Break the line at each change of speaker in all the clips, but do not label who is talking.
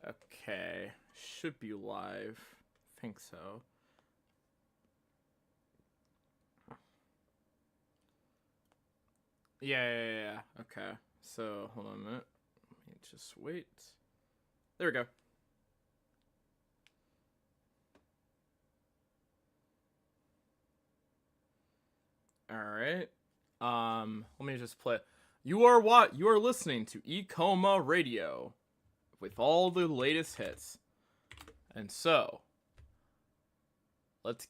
Okay, should be live. Think so. Yeah. Okay, so hold on a minute. Let me just wait. There we go. All right. Let me just play. You are listening to Ecoma Radio with all the latest hits. And so, let's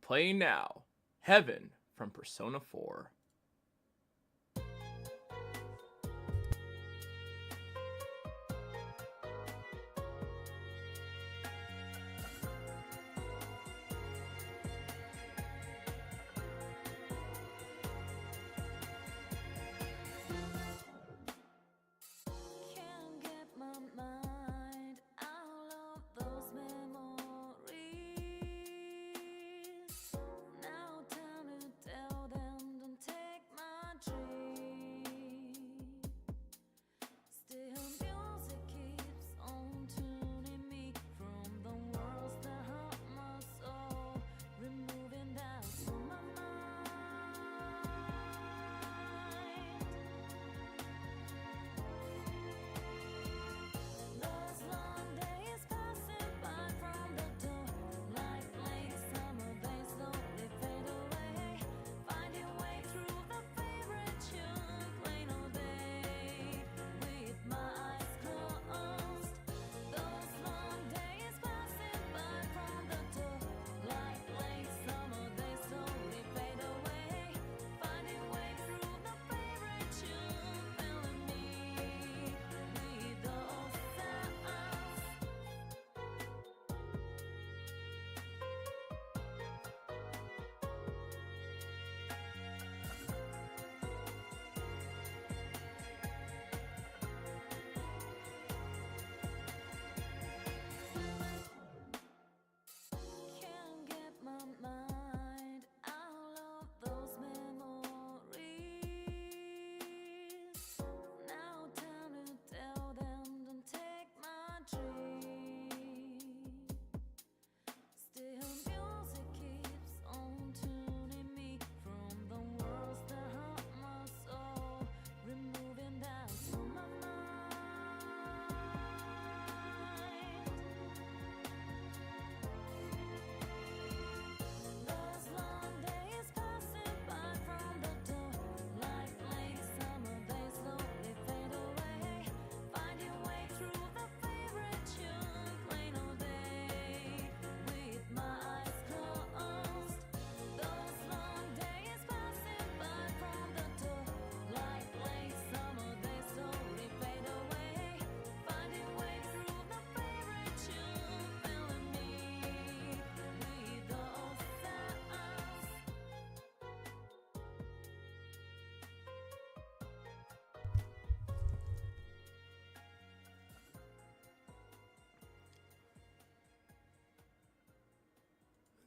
play now. Heaven from Persona 4.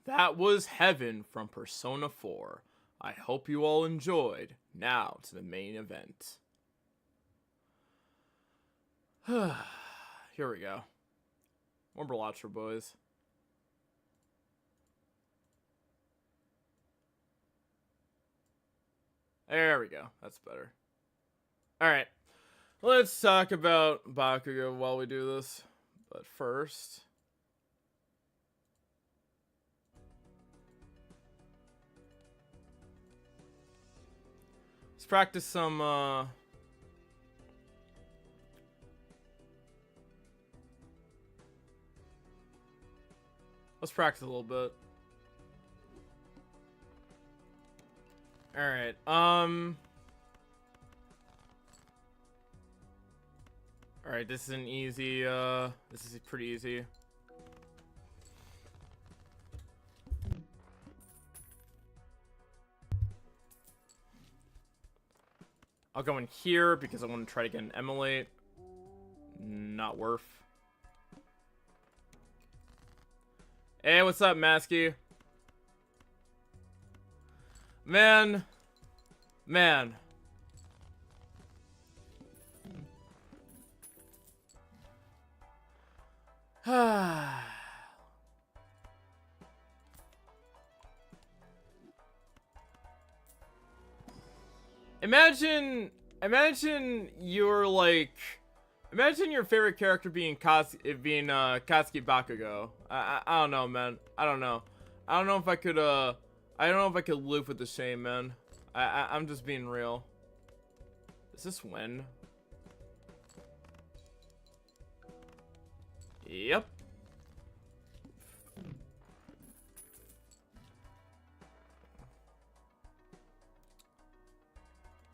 That was Heaven from Persona 4. I hope you all enjoyed. Now to the main event. Here we go. More Balatro boys. There we go. That's better. Alright. Let's talk about Bakugou while we do this. But first... let's practice some, let's practice a little bit. Alright, alright, this is an easy, this is pretty easy. I'll go in here because I want to try to get an emulate. Not worth. Hey, what's up, Masky? Man. imagine you're like, imagine your favorite character being Katsuki Bakugou. I don't know, man. I don't know if I could live with the shame, man. I'm just being real. Is this win? Yep.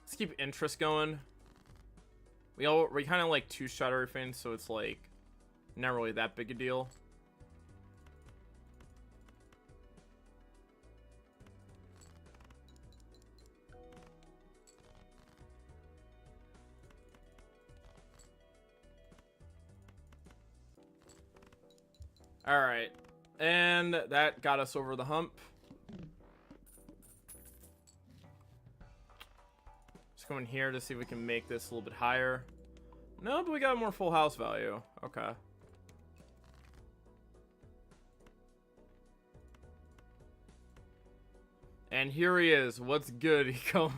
Let's keep interest going. We kind of like two-shot everything, so it's like not really that big a deal. All right, and that got us over the hump. Just go in here to see if we can make this a little bit higher. No, but we got more full house value. Okay. And here he is. What's good, Ikoma?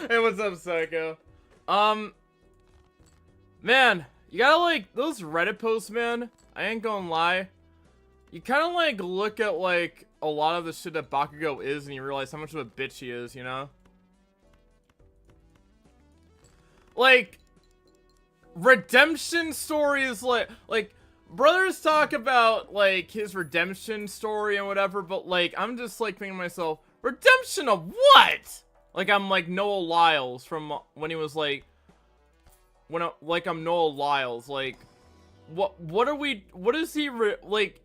Hey, what's up, Psycho? Man, you gotta like those Reddit posts, man. I ain't gonna lie. You kind of like look at like a lot of the shit that Bakugou is, and you realize how much of a bitch he is, you know? Like, redemption stories, like brothers talk about like his redemption story and whatever, but like I'm just like thinking to myself, redemption of what? Like I'm like Noah Lyles from when he was like, I'm Noah Lyles. Like, what is he like?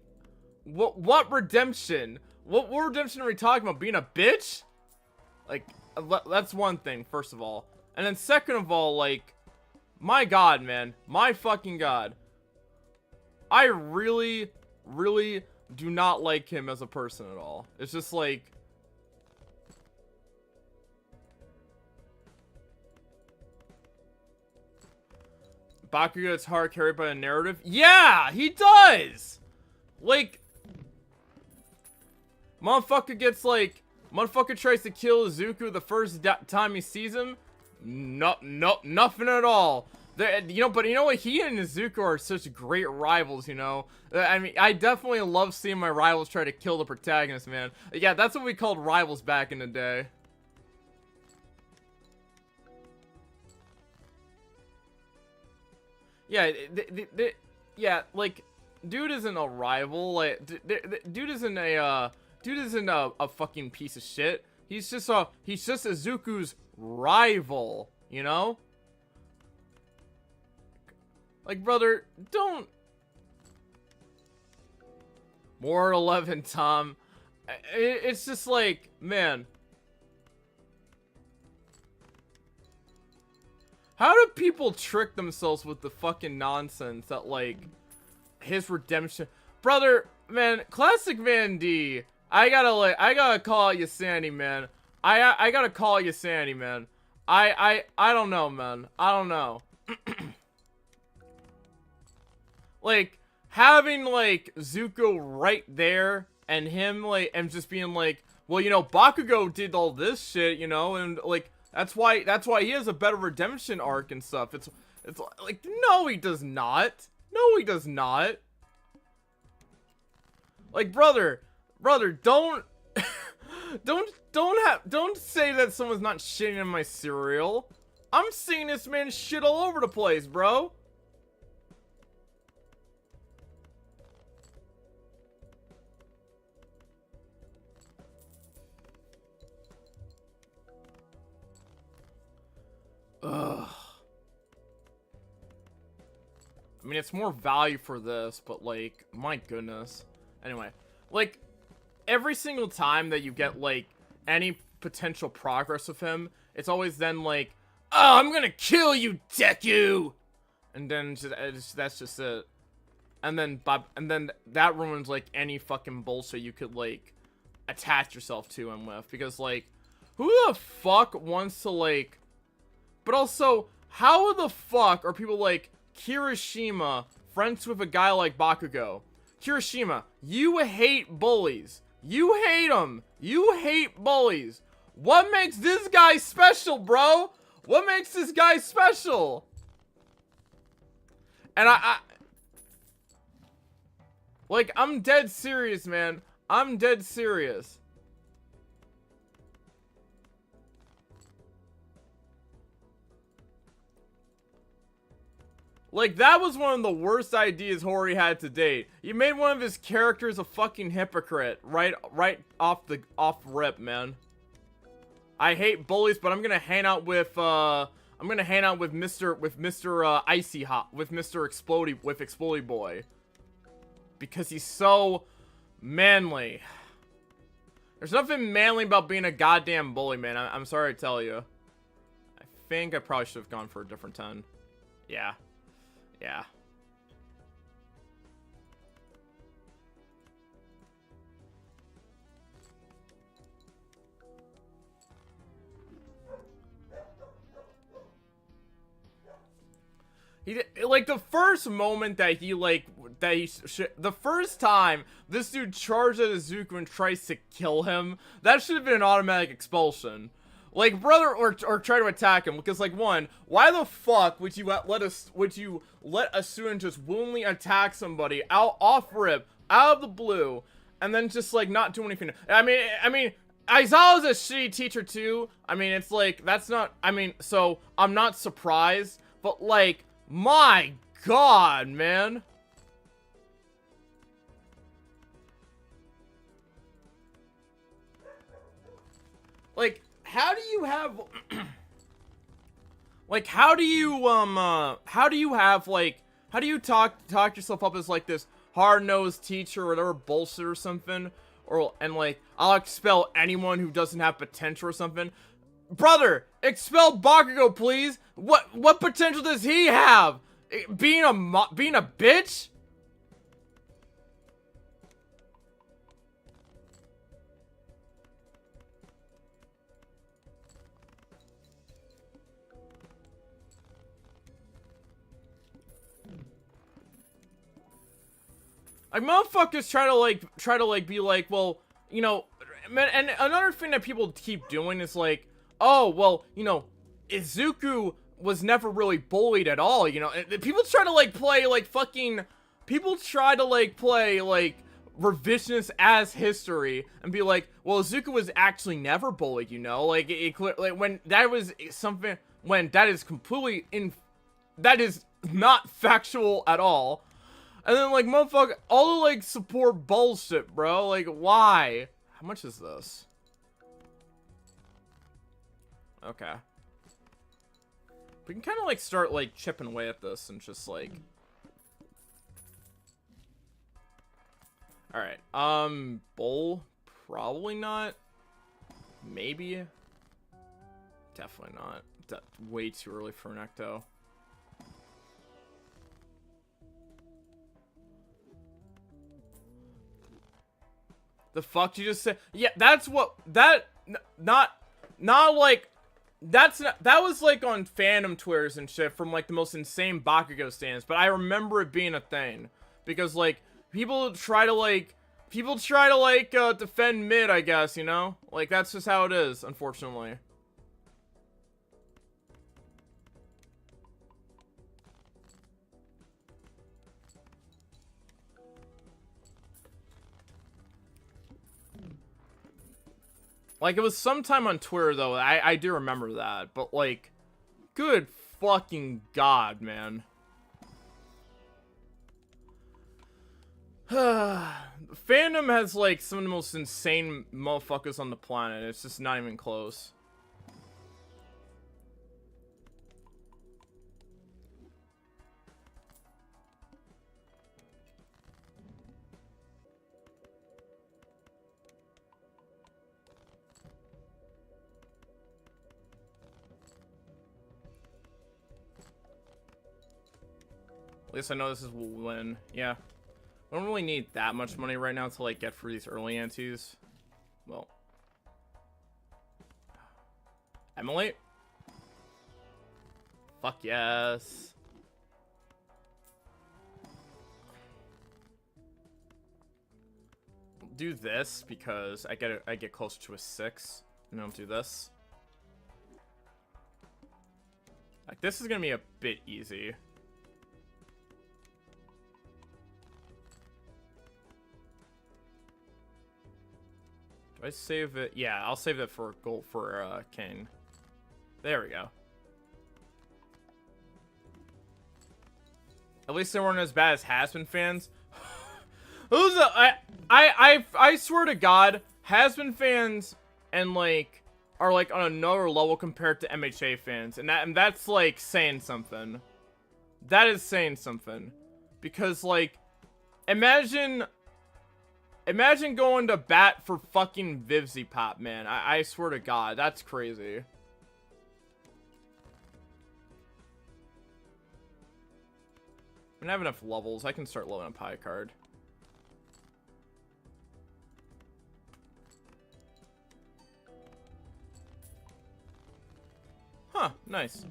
What redemption? What redemption are we talking about? Being a bitch? Like, that's one thing, first of all. And then second of all, like, my god, man. My fucking god. I really, really do not like him as a person at all. It's just like... Bakugou gets hard carried by a narrative? Yeah, he does! Like... Motherfucker tries to kill Izuku the first time he sees him. Nothing at all. But you know what? He and Izuku are such great rivals, you know? I mean, I definitely love seeing my rivals try to kill the protagonist, man. Yeah, that's what we called rivals back in the day. Yeah, yeah, like, dude isn't a rival. Like, dude isn't a fucking piece of shit. He's just Izuku's rival, you know? Like, brother, don't... More 11, Tom. It's just like, man. How do people trick themselves with the fucking nonsense that, like, his redemption... Brother, man, classic Van D... I gotta call you Sandy, man. I gotta call you Sandy, man. I don't know, man. I don't know. Like, having, like, Zuko right there, and him, like, and just being like, well, you know, Bakugou did all this shit, you know, and, like, that's why he has a better redemption arc and stuff. It's like, no, he does not. No, he does not. Like, brother, don't don't say that someone's not shitting in my cereal. I'm seeing this man shit all over the place, bro. Ugh. I mean, it's more value for this, but like, my goodness. Anyway, like, every single time that you get, like, any potential progress with him, it's always then, like, oh, I'm gonna kill you, Deku! And then, that's just it. And then that ruins, like, any fucking bullshit you could, like, attach yourself to him with. Because, like, who the fuck wants to, like... But also, how the fuck are people like Kirishima friends with a guy like Bakugou? Kirishima, you hate bullies. You hate them. You hate bullies. What makes this guy special, bro? What makes this guy special? And like, I'm dead serious, man. I'm dead serious. Like, that was one of the worst ideas Hori had to date. You made one of his characters a fucking hypocrite right off rip, man. I hate bullies, but I'm gonna hang out with Mr. Icy Hot, with Mr. Explodey Boy. Because he's so manly. There's nothing manly about being a goddamn bully, man. I'm sorry to tell you. I think I probably should have gone for a different 10. Yeah. Yeah. He did, like, the first moment that the first time this dude charged at Izuku and tries to kill him, that should have been an automatic expulsion. Like, brother, or try to attack him, because, like, one, why the fuck would you let a student just willingly attack somebody off rip, out of the blue, and then just, like, not do anything? I mean, Aizawa's a shitty teacher, too. I mean, it's like, that's not, I mean, so, I'm not surprised, but, like, my god, man. Like, how do you have like, how do you talk yourself up as like this hard-nosed teacher or whatever bullshit or something, and like, I'll expel anyone who doesn't have potential or something? Brother, expel Bakugou, please. What potential does he have? Being a bitch? Like, motherfuckers try to be like, well, you know, man, and another thing that people keep doing is like, oh, well, you know, Izuku was never really bullied at all, you know. And people try to like play like fucking, people try to like play like revisionist as history and be like, well, Izuku was actually never bullied, you know, like like when that was something, when that is that is not factual at all. And then, like, motherfucker, all the, like, support bullshit, bro. Like, why? How much is this? Okay. We can kind of, like, start, like, chipping away at this and just, like... Alright, bowl? Probably not. Maybe. Definitely not. Way too early for an ecto. The fuck did you just say? Yeah, that's what, not like, that was like on fandom Twitters and shit from like the most insane Bakugou stands, but I remember it being a thing, because like, people try to defend mid, I guess, you know? Like, that's just how it is, unfortunately. Like, it was sometime on Twitter, though. I do remember that. But, like, good fucking god, man. Fandom has, like, some of the most insane motherfuckers on the planet. It's just not even close. At least I know this is will win. Yeah. I don't really need that much money right now to like get through these early antes. Well. Emily? Fuck yes. Do this because I get closer to a 6. And I'll do this. Like, this is gonna be a bit easy. Do I save it? Yeah, I'll save it for gold for King. There we go. At least they weren't as bad as Has-Been fans. I swear to God, Has-Been fans and like are like on another level compared to MHA fans, and that's like saying something. That is saying something, because like, imagine going to bat for fucking Vivzy Pop, man. I swear to God, that's crazy. I have enough levels. I can start leveling up high card. Huh, nice.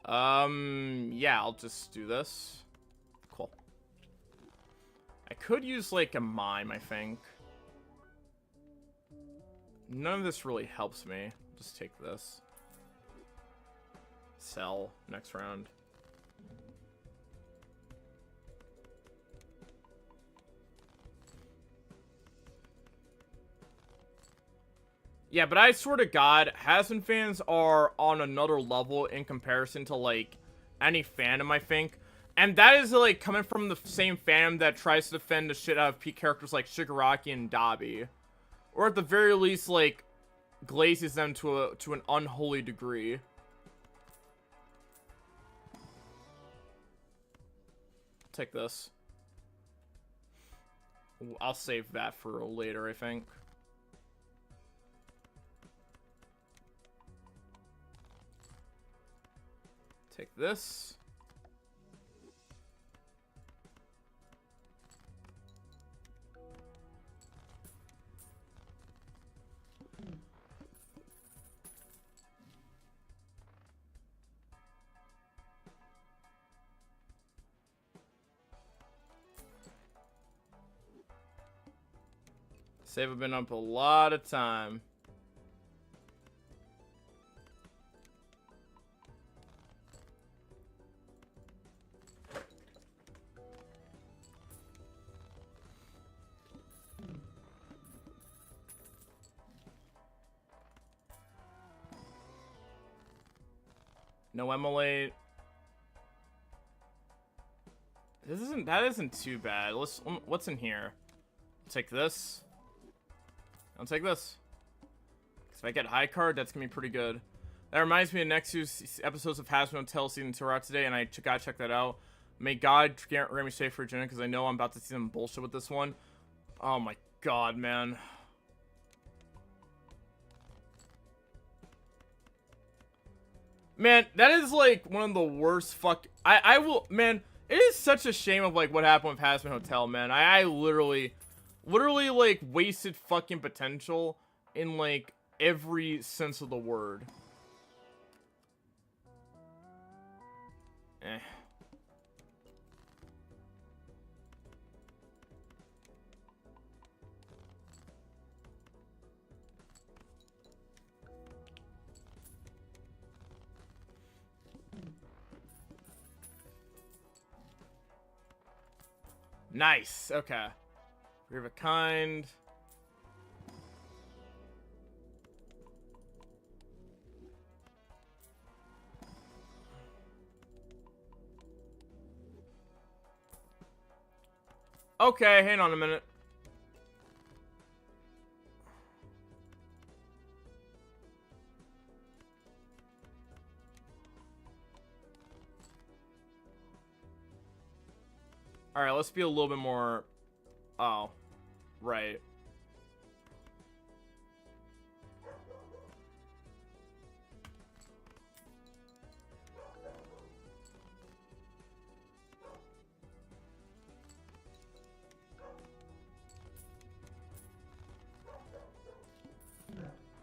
Yeah, I'll just do this. Cool. I could use like a mime, I think. None of this really helps me. Just take this. Sell next round. Yeah, but I swear to God, Has-Been fans are on another level in comparison to, like, any fandom, I think. And that is, like, coming from the same fandom that tries to defend the shit out of peak characters like Shigaraki and Dabi. Or at the very least, like, glazes them to an unholy degree. Take this. I'll save that for later, I think. Take this. Save have been up a lot of time. No emulate. That isn't too bad. What's in here? I'll take this. I'll take this. Because if I get high card, that's gonna be pretty good. That reminds me of next two episodes of Has-Been Hotel season 2 are out today, and I gotta check that out. May God grant me safe for Jenna, because I know I'm about to see some bullshit with this one. Oh my God, man. Man, that is like one of the worst man, it is such a shame of like what happened with Has-Been Hotel, man. I literally like wasted fucking potential in like every sense of the word. Eh. Nice. Okay. We have a kind. Okay, hang on a minute. Alright, let's be a little bit more... Oh. Right.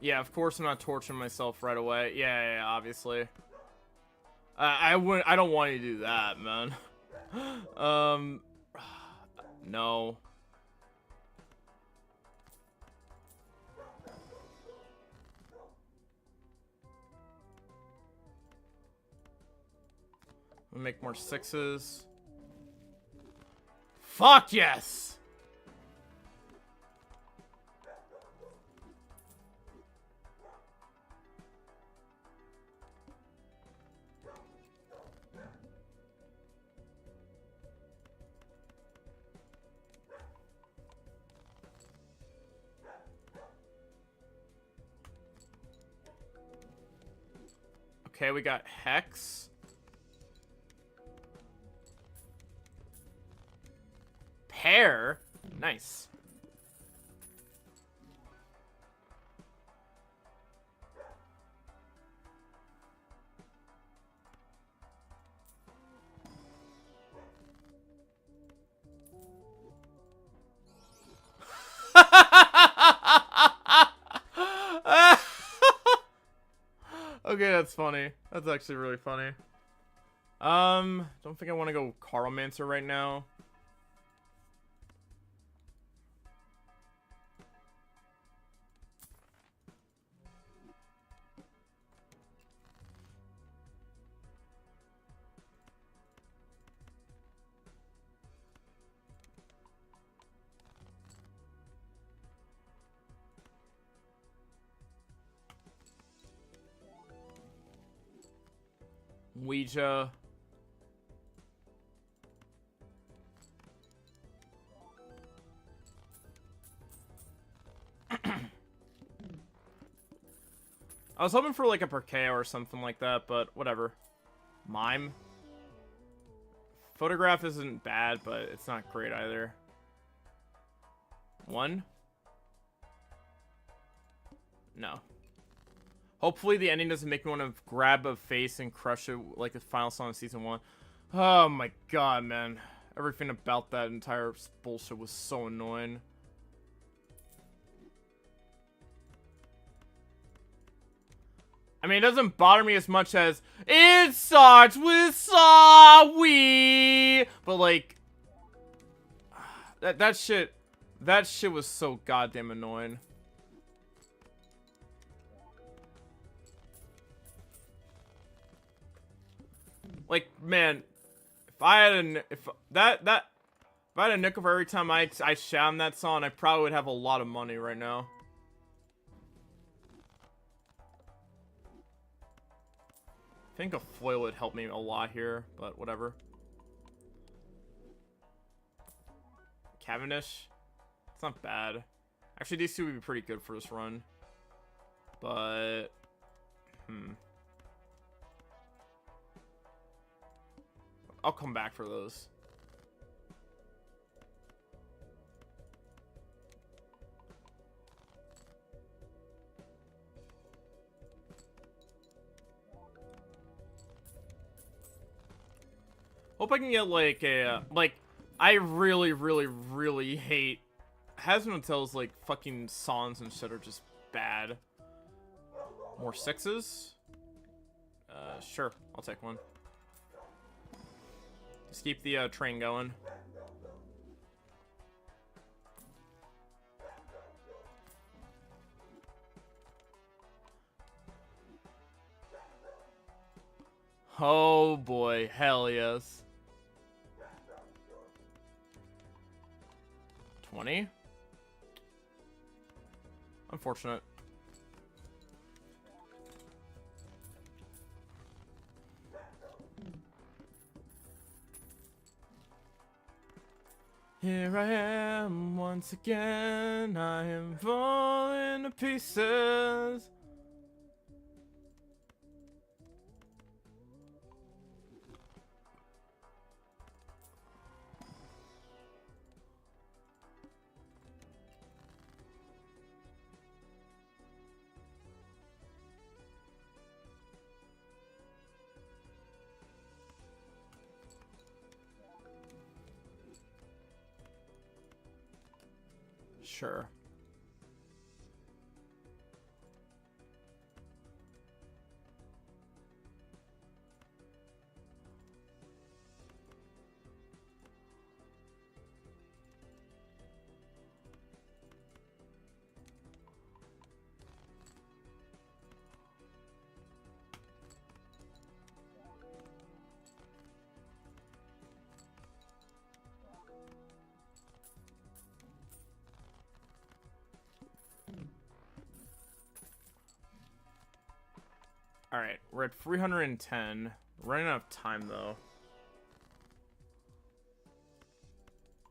Yeah, of course I'm not torturing myself right away. Yeah, obviously. I don't want you to do that, man. No. Make more 6s. Fuck yes! Okay, we got Hex. Pear? Nice. Okay, that's funny. That's actually really funny. Don't think I want to go Carlmancer right now. Ouija. I was hoping for like a Perkeo or something like that, but whatever. Mime. Photograph isn't bad, but it's not great either. 1? No. Hopefully the ending doesn't make me want to grab a face and crush it like the final song of season 1. Oh my god, man. Everything about that entire bullshit was so annoying. I mean, it doesn't bother me as much as it starts with sorry, but like that shit was so goddamn annoying. Like, man, if I had a nickel for every time I sham that song, I probably would have a lot of money right now. I think a foil would help me a lot here, but whatever. Cavendish? It's not bad. Actually, these two would be pretty good for this run. But... I'll come back for those. Hope I can get like a I really hate Hasbro Tells like fucking songs and shit are just bad. More 6s? Sure, I'll take one. Just keep the train going. Oh boy, hell yes. 20? Unfortunate. Here I am once again, I am falling to pieces. Sure. Alright, we're at 310. Running out of time, though.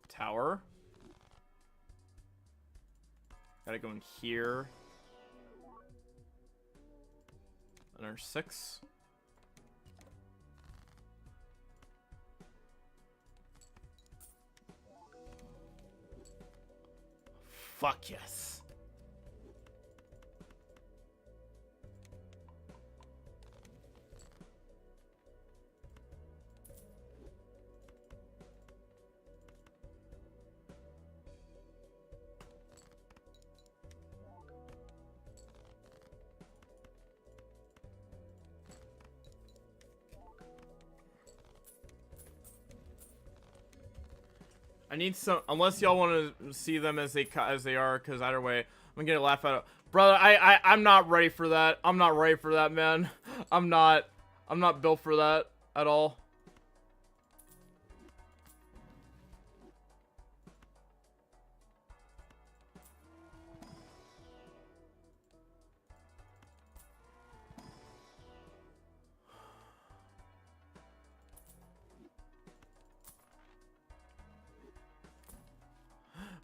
Tower. Gotta go in here. Another 6. Fuck yes. I need some, unless y'all want to see them as they are, because either way, I'm gonna laugh at it. Brother, I'm not ready for that. I'm not ready for that, man. I'm not built for that at all.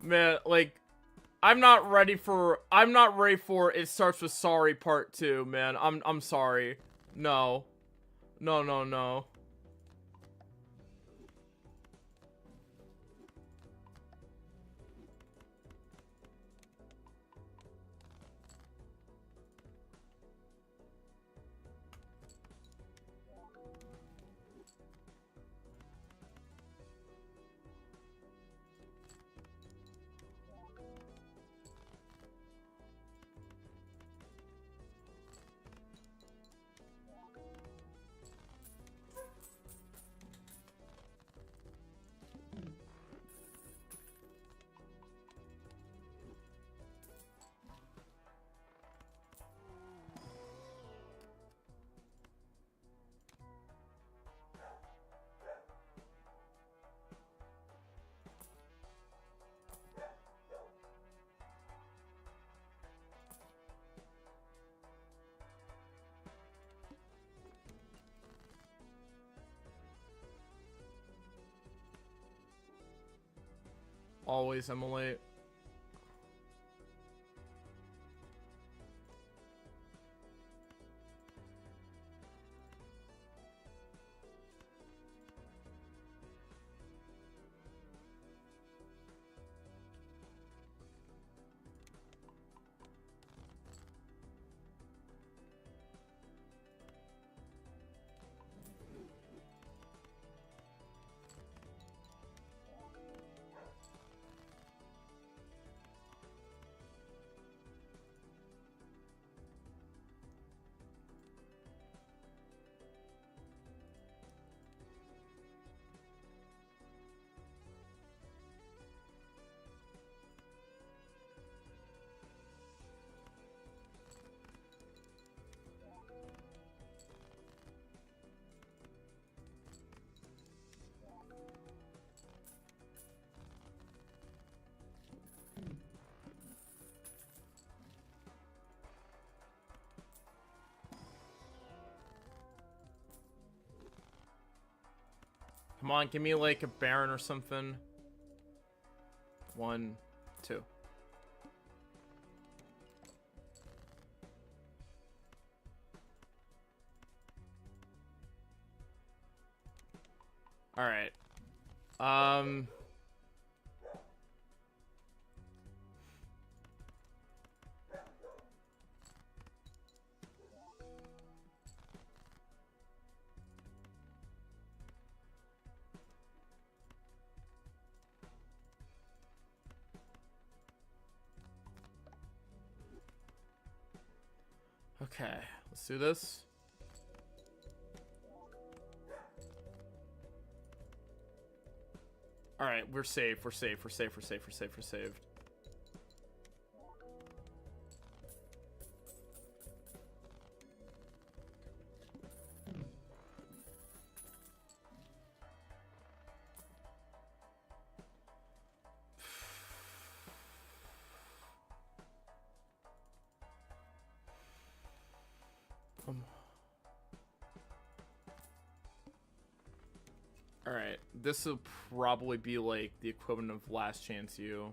Man, like, I'm not ready for it starts with sorry part 2, man. I'm sorry. No. No, no, no. Always emulate. Come on, give me like a Baron or something. 1, 2. All right. Okay, let's do this. All right, we're safe. We're safe. We're safe. We're safe. We're safe. We're saved. Alright, this will probably be like the equivalent of Last Chance U.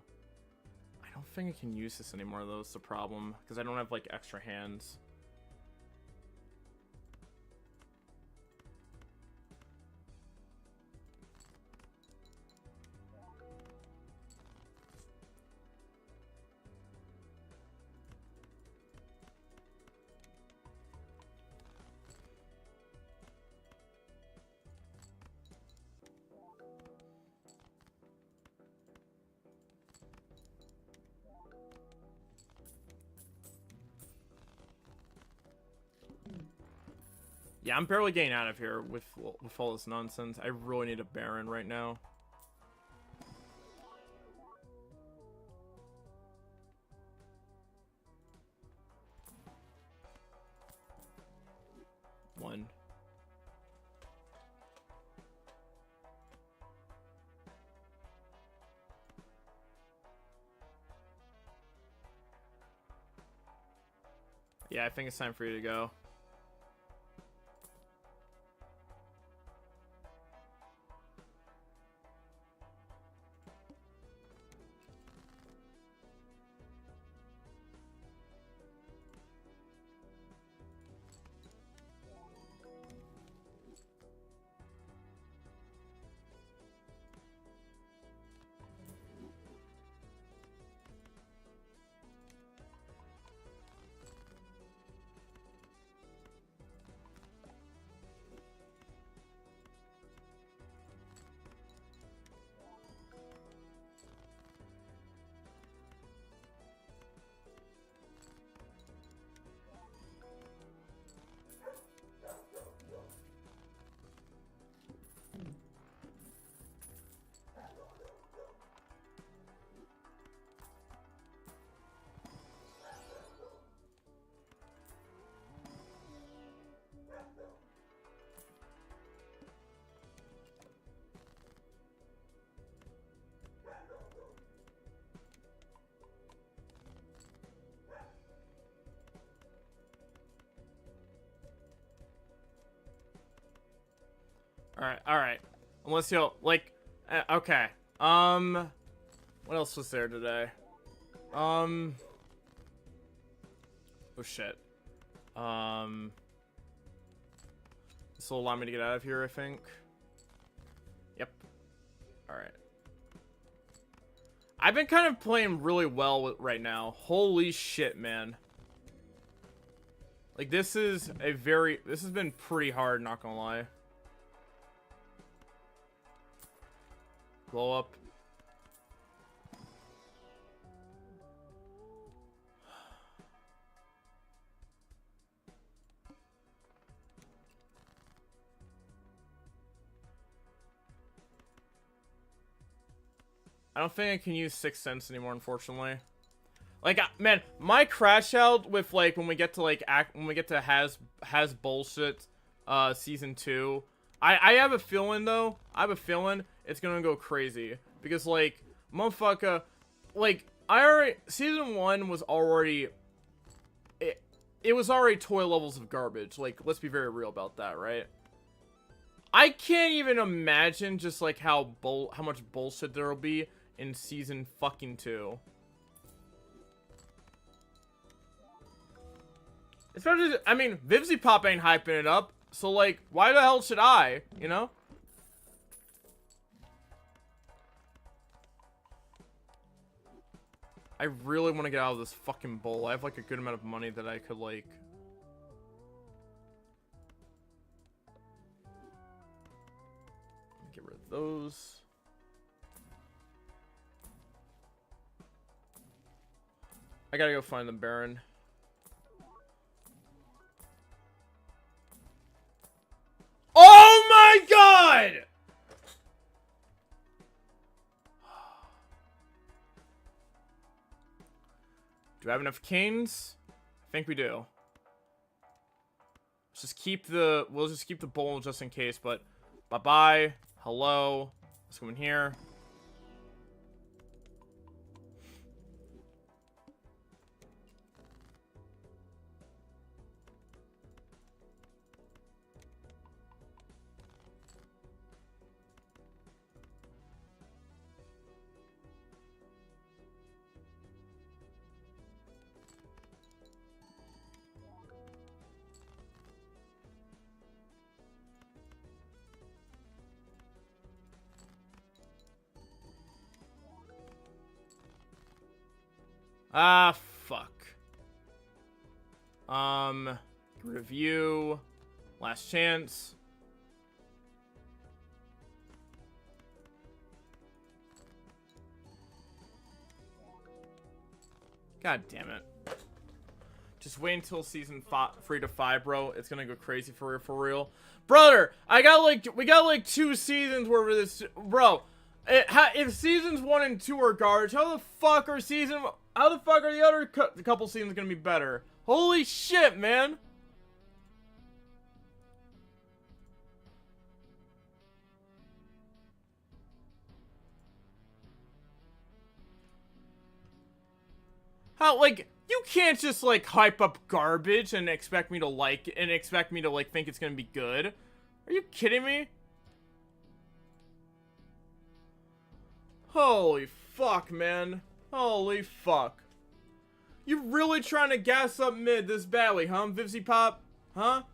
I don't think I can use this anymore though, it's the problem. Because I don't have like extra hands. Yeah, I'm barely getting out of here with all this nonsense. I really need a Baron right now. One. Yeah, I think it's time for you to go. Alright. Unless you'll, like, okay. What else was there today? Oh shit. This will allow me to get out of here, I think. Yep. Alright. I've been kind of playing really well right now. Holy shit, man. Like, this has been pretty hard, not gonna lie. Blow up. I don't think I can use Sixth Sense anymore, unfortunately. Like, man, my crash out with, like, when we get to, like, has bullshit, season 2. I have a feeling, though. I have a feeling it's gonna go crazy. Because, like, motherfucker, like, season 1 was already, it was already toy levels of garbage. Like, let's be very real about that, right? I can't even imagine just, like, how much bullshit there will be in season fucking 2. Especially, I mean, Vivzy Pop ain't hyping it up, so, like, why the hell should I, you know? I really want to get out of this fucking bowl. I have, like, a good amount of money that I could, like... Get rid of those. I gotta go find the Baron. Oh my god! Do I have enough canes? I think we do. Let's just keep we'll just keep the bowl just in case, but bye-bye. Hello. Let's go in here. Ah, fuck. Review. Last chance. God damn it. Just wait until season 3 to 5, bro. It's gonna go crazy for real. Brother, we got like 2 seasons where this, bro. If seasons 1 and 2 are garbage, how the fuck are the other couple seasons gonna be better? Holy shit, man. How, like, you can't just, like, hype up garbage and expect me to like it, and expect me to, like, think it's gonna be good. Are you kidding me? Holy fuck, man. Holy fuck. You really trying to gas up mid this badly, huh, Vivzy Pop? Huh?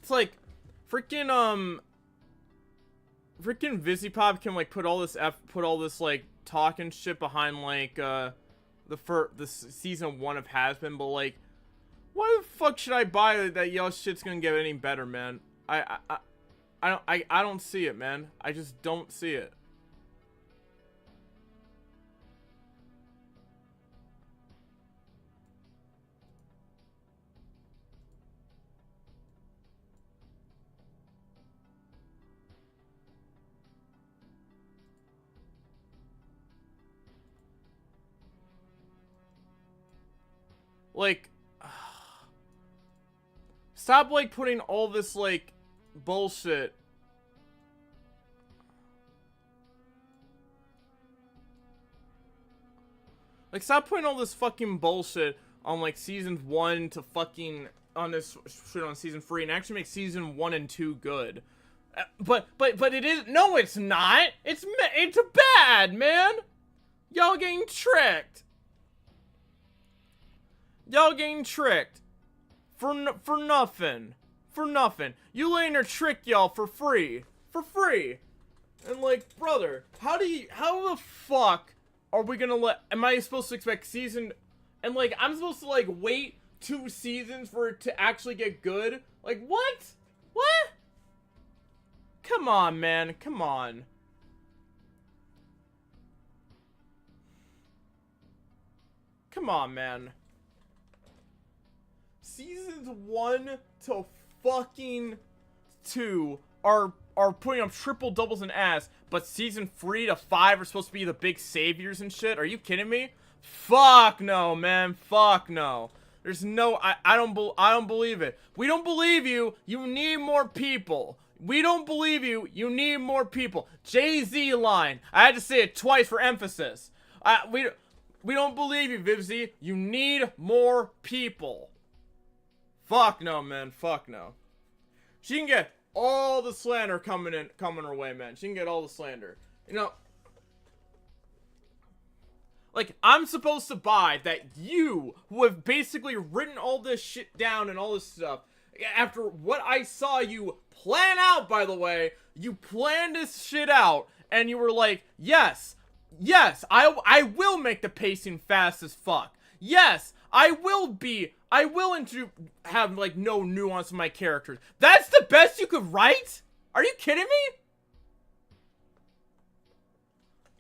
It's like freaking Vizzypop can like put all this like talk and shit behind like the season 1 of Has-Been, but like why the fuck should I buy that y'all shit's gonna get any better, man? I don't see it, man. I just don't see it. Like, stop, like, putting all this, like, bullshit. Like, stop putting all this fucking bullshit on, like, season 1 to fucking, on this shit on season 3, and actually make season 1 and 2 good. But it is, no, it's not. It's bad, man. Y'all getting tricked. Y'all getting tricked. For nothing. For nothing. You letting her trick y'all for free. For free. And like, brother, how the fuck are we gonna am I supposed to expect season, and like, I'm supposed to like wait 2 seasons for it to actually get good? Like, what? What? Come on, man. Come on. Come on, man. Seasons 1 to fucking 2 are putting up triple doubles and ass, but season 3 to 5 are supposed to be the big saviors and shit. Are you kidding me? Fuck no, man. Fuck no. There's no, I don't believe it. We don't believe you. You need more people. We don't believe you. You need more people. Jay-Z line. I had to say it twice for emphasis. We don't believe you, Vivzy. You need more people. Fuck no, man. Fuck no. She can get all the slander coming her way, man. She can get all the slander. You know, like, I'm supposed to buy that you, who have basically written all this shit down and all this stuff, after what I saw you plan out, by the way, you planned this shit out, and you were like, yes, I will make the pacing fast as fuck. Yes, I will have, like, no nuance in my characters. That's the best you could write? Are you kidding me?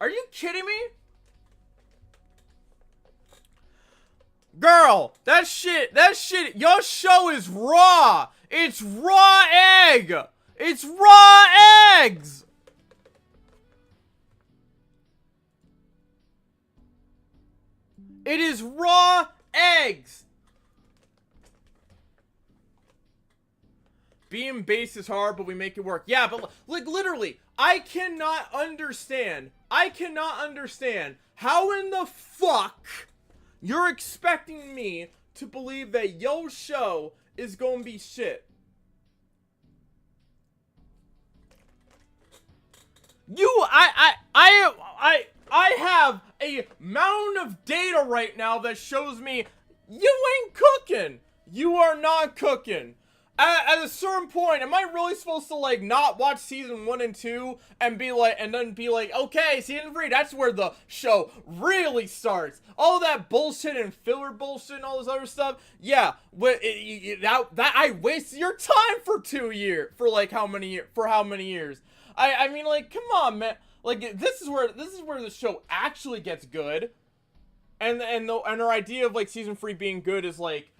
Are you kidding me? Girl, that shit, your show is raw. It's raw egg. It's raw eggs. It is raw eggs. Being base is hard, but we make it work. Yeah, but like literally, I cannot understand how in the fuck you're expecting me to believe that yo show is gonna be shit. I have a mountain of data right now that shows me you ain't cooking. You are not cooking. At a certain point, am I really supposed to, like, not watch season 1 and 2 and be like, and then be like, okay, season 3, that's where the show really starts. All that bullshit and filler bullshit and all this other stuff. Yeah, that I wasted your time for 2 years, for like how many years? I mean, like, come on, man. Like, this is where the show actually gets good. And her idea of, like, season 3 being good is, like,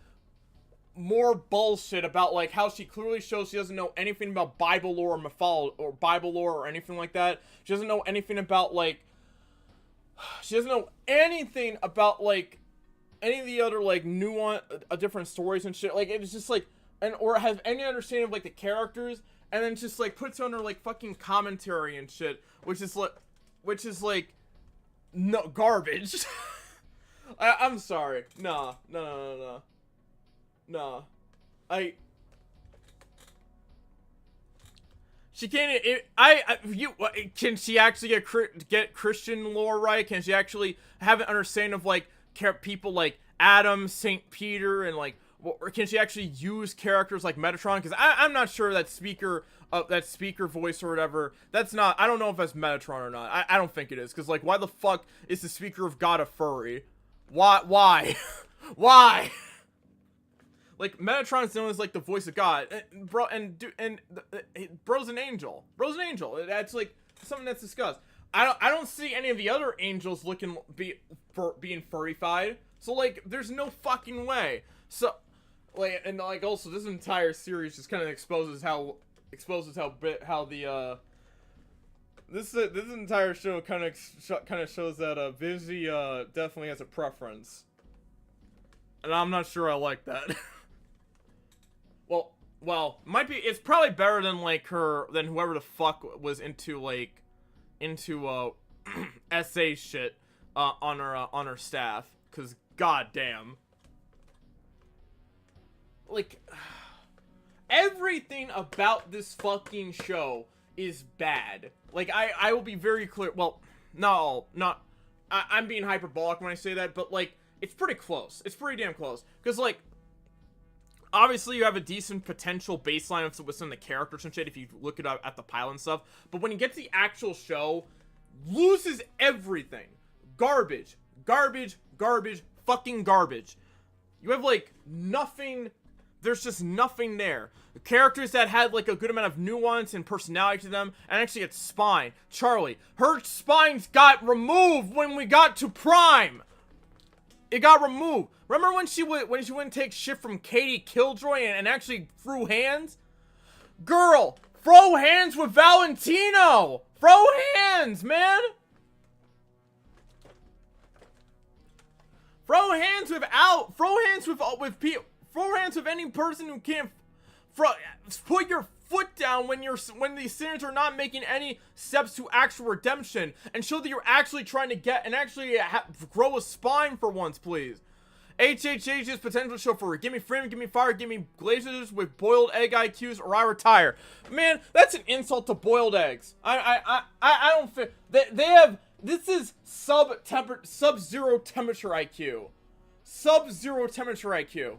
more bullshit about, like, how she clearly shows she doesn't know anything about Bible lore or Bible lore or anything like that. She doesn't know anything about, like, any of the other, like, nuance, different stories and shit. Like, it's just, like, or have any understanding of, like, the characters, and then just, like, puts on her, like, fucking commentary and shit, which is, like, no, garbage. I'm sorry. No. She can't. Can she actually get Christian lore right? Can she actually have an understanding of, like, people like Adam, Saint Peter, and, like, or can she actually use characters like Metatron? Because I'm not sure that speaker voice or whatever. That's not. I don't know if that's Metatron or not. I don't think it is. Because, like, why the fuck is the speaker of God a furry? Why? Why? Like, Metatron's known as, like, the voice of God, bro's an angel. Bro's an angel. That's, like, something that's discussed. I don't see any of the other angels being furrified. So, like, there's no fucking way. So, like, and, like, also this entire series just kind of exposes how this entire show kind of shows that Vizzy definitely has a preference, and I'm not sure I like that. Well, it's probably better than, like, than whoever the fuck was into essay shit on her staff, cause goddamn, like, everything about this fucking show is bad. Like, I will be very clear. Well, I'm being hyperbolic when I say that, but, like, it's pretty close. It's pretty damn close, cause, like, obviously, you have a decent potential baseline with some of the characters and shit if you look it up at the pilot and stuff. But when you get to the actual show, loses everything. Garbage. Fucking garbage. You have, like, nothing. There's just nothing there. The characters that had, like, a good amount of nuance and personality to them, and actually its spine. Charlie. Her spines got removed when we got to Prime. It got removed. Remember when she wouldn't take shit from Katie Killjoy and actually threw hands? Girl, throw hands with Valentino. Throw hands, man. Throw hands with any person who can't. Put your foot down when these sinners are not making any steps to actual redemption, and show that you're actually trying to get and actually grow a spine for once, please. HHH is potential chauffeur. Give me freedom, give me fire, give me glazers with boiled egg IQs, or I retire. Man, that's an insult to boiled eggs. I don't fit. They have. This is sub-zero temperature IQ. Sub-zero temperature IQ.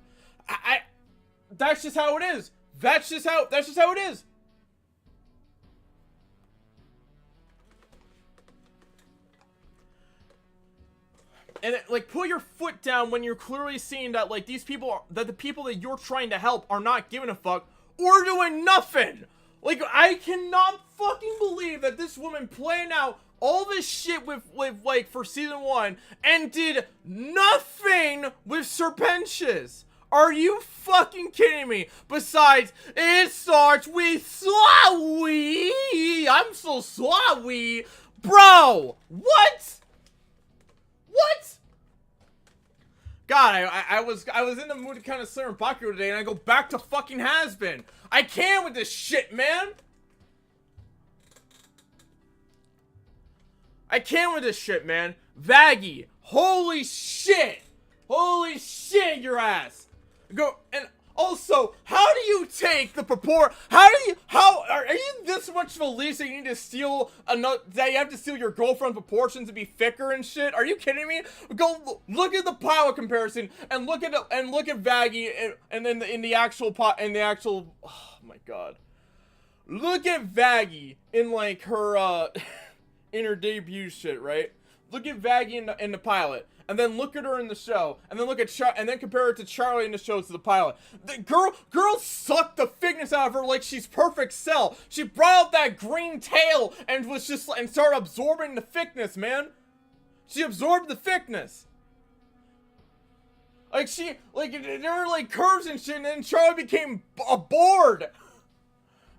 That's just how it is. That's just how it is. And like, put your foot down when you're clearly seeing that, like, the people that you're trying to help are not giving a fuck or doing nothing. Like, I cannot fucking believe that this woman planned out all this shit with like, for season 1 and did nothing with Serpentious. Are you fucking kidding me? Besides, it starts with Slawi. I'm so Slawi. Bro, what? What? God, I was in the mood to kind of slur Bakugou today, and I go back to fucking has-been. I can't with this shit, man. I can't with this shit, man. Vaggie, holy shit, your ass. Go, and Also, how do you take the how are you this much of a leech that you need to steal that you have to steal your girlfriend's proportions to be thicker and shit? Are you kidding me? Go look at the pilot comparison and look at Vaggie and then in the actual oh my god. Look at Vaggie in like her in her debut shit, right? Look at Vaggie in the pilot. And then look at her in the show, and then and then compare it to Charlie in the show to the pilot. The girl sucked the thickness out of her like she's perfect cell. She brought out that green tail and and started absorbing the thickness, man. She absorbed the thickness. Like there were like curves and shit, and then Charlie became a board.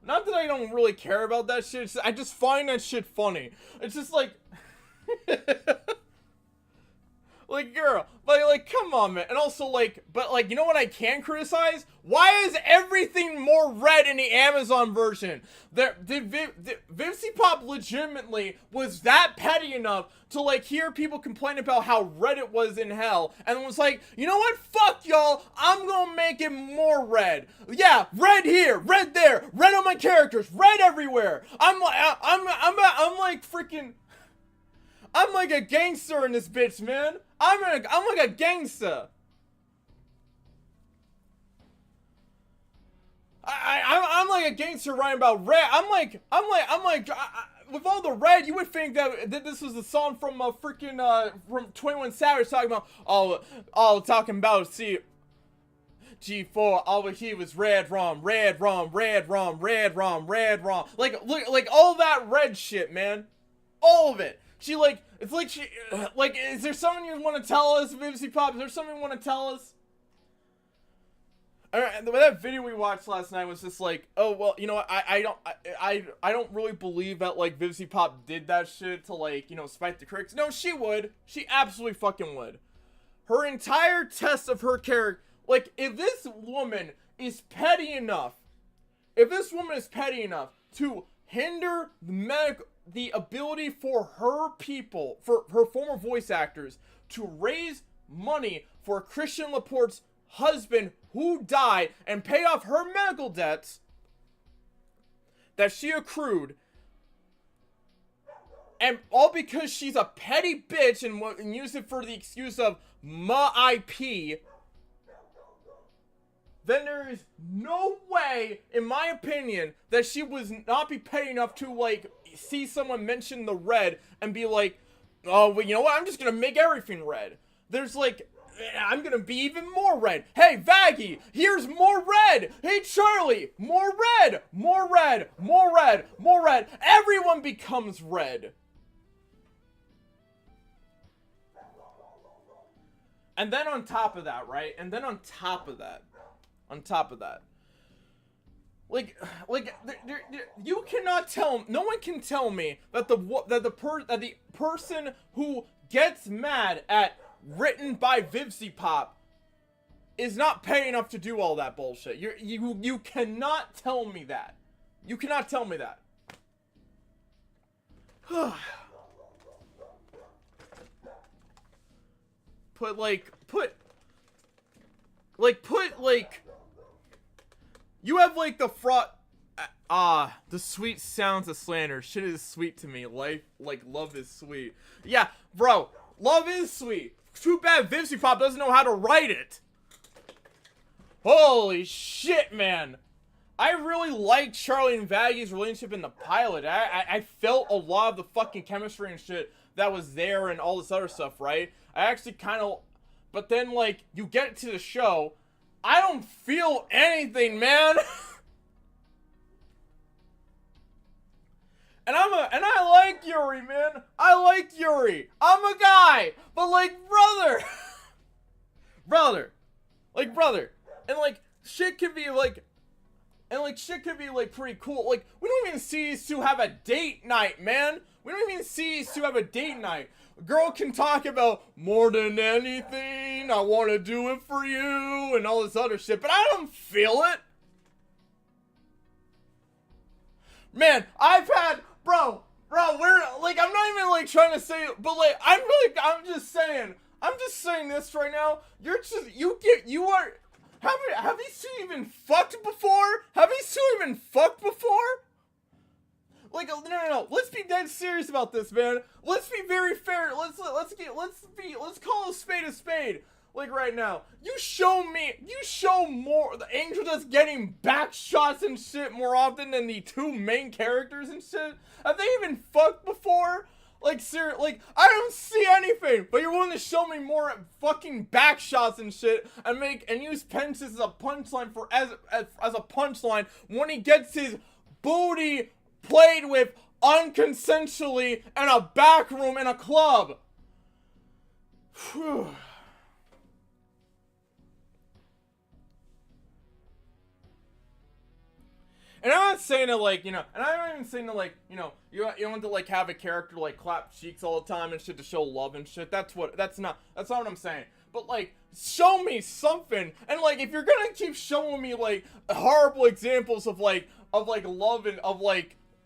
Not that I don't really care about that shit. I just find that shit funny. It's just like. Like, girl, but like, come on, man. And also, like, but like, you know what I can criticize? Why is everything more red in the Amazon version? Vivzy Pop legitimately was that petty enough to like hear people complain about how red it was in hell, and was like, you know what? Fuck y'all. I'm gonna make it more red. Yeah, red here, red there, red on my characters, red everywhere. I'm like freaking. I'm like a gangster in this bitch, man. I'm like a gangster. I'm like a gangster writing about red. I'm like with all the red, you would think that this was the song from from 21 Savage talking about talking about G4, all he was red rum, red rum, red rum, red rum, red rum. Like all that red shit, man. All of it. She like, it's like she, like, is there something you want to tell us, Vivzy Pop? Is there something you want to tell us? And that video we watched last night was just like, oh, well, you know what, I don't really believe that, like, Vivzy Pop did that shit to, like, you know, spite the critics. No, she would. She absolutely fucking would. Her entire test of her character, like, if this woman is petty enough to hinder the ability for her people, for her former voice actors, to raise money for Christian Laporte's husband who died and pay off her medical debts that she accrued, and all because she's a petty bitch and used it for the excuse of my IP, then there is no way, in my opinion, that she would not be petty enough to, like, see someone mention the red and be like, oh, well, you know what, I'm just gonna make everything red. There's, like, I'm gonna be even more red. Hey, Vaggie, here's more red. Hey, Charlie, more red, more red, more red, more red. Everyone becomes red. And then on top of that, right? And then on top of that, like you cannot tell, no one can tell me that the person who gets mad at written by Vivzy Pop is not paying enough to do all that bullshit. You cannot tell me that. You cannot tell me that. You have, like, the fraud. The sweet sounds of slander. Shit is sweet to me. Life, like, love is sweet. Yeah, bro, love is sweet. Too bad Vivzy Pop doesn't know how to write it. Holy shit, man. I really liked Charlie and Vaggie's relationship in the pilot. I felt a lot of the fucking chemistry and shit that was there and all this other stuff, right? I actually kind of... But then, like, you get to the show... I don't feel anything, man. And I like Yuri, man. I like Yuri. I'm a guy. But like, brother. brother. And like, shit could be like, pretty cool. Like, we don't even see these two have a date night, man. We don't even see these two have a date night. A girl can talk about more than anything, I want to do it for you, and all this other shit, but I don't feel it. Man, I've had, bro, we're, like, I'm not even, like, trying to say it, but, like, I'm just saying this right now, you Have these two even fucked before? Have these two even fucked before? Like, no. Let's be dead serious about this, man. Let's be very fair. Let's call a spade. Like right now, you show more. The Angel just getting back shots and shit more often than the two main characters and shit. Have they even fucked before? Like, like, I don't see anything, but you're willing to show me more fucking back shots and shit, and use Pence's as a punchline as a punchline when he gets his booty played with unconsensually in a back room in a club. Whew. And I'm not saying that, like, you know, and I'm not even saying that, like, you know, you don't have to, like, have a character, like, clap cheeks all the time and shit to show love and shit. That's not what I'm saying. But, like, show me something. And, like, if you're gonna keep showing me, like, horrible examples of love and,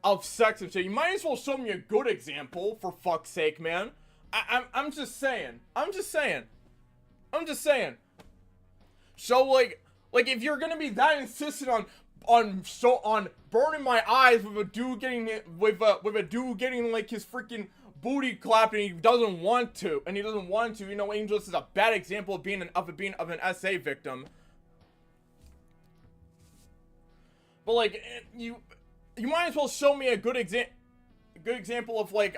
of sex and shit, you might as well show me a good example, for fuck's sake, man. I'm just saying. Show, like, if you're gonna be that insistent on burning my eyes with a dude getting like his freaking booty clapped and he doesn't want to, you know, Angel is a bad example of being an SA victim. But like, you might as well show me a good example of a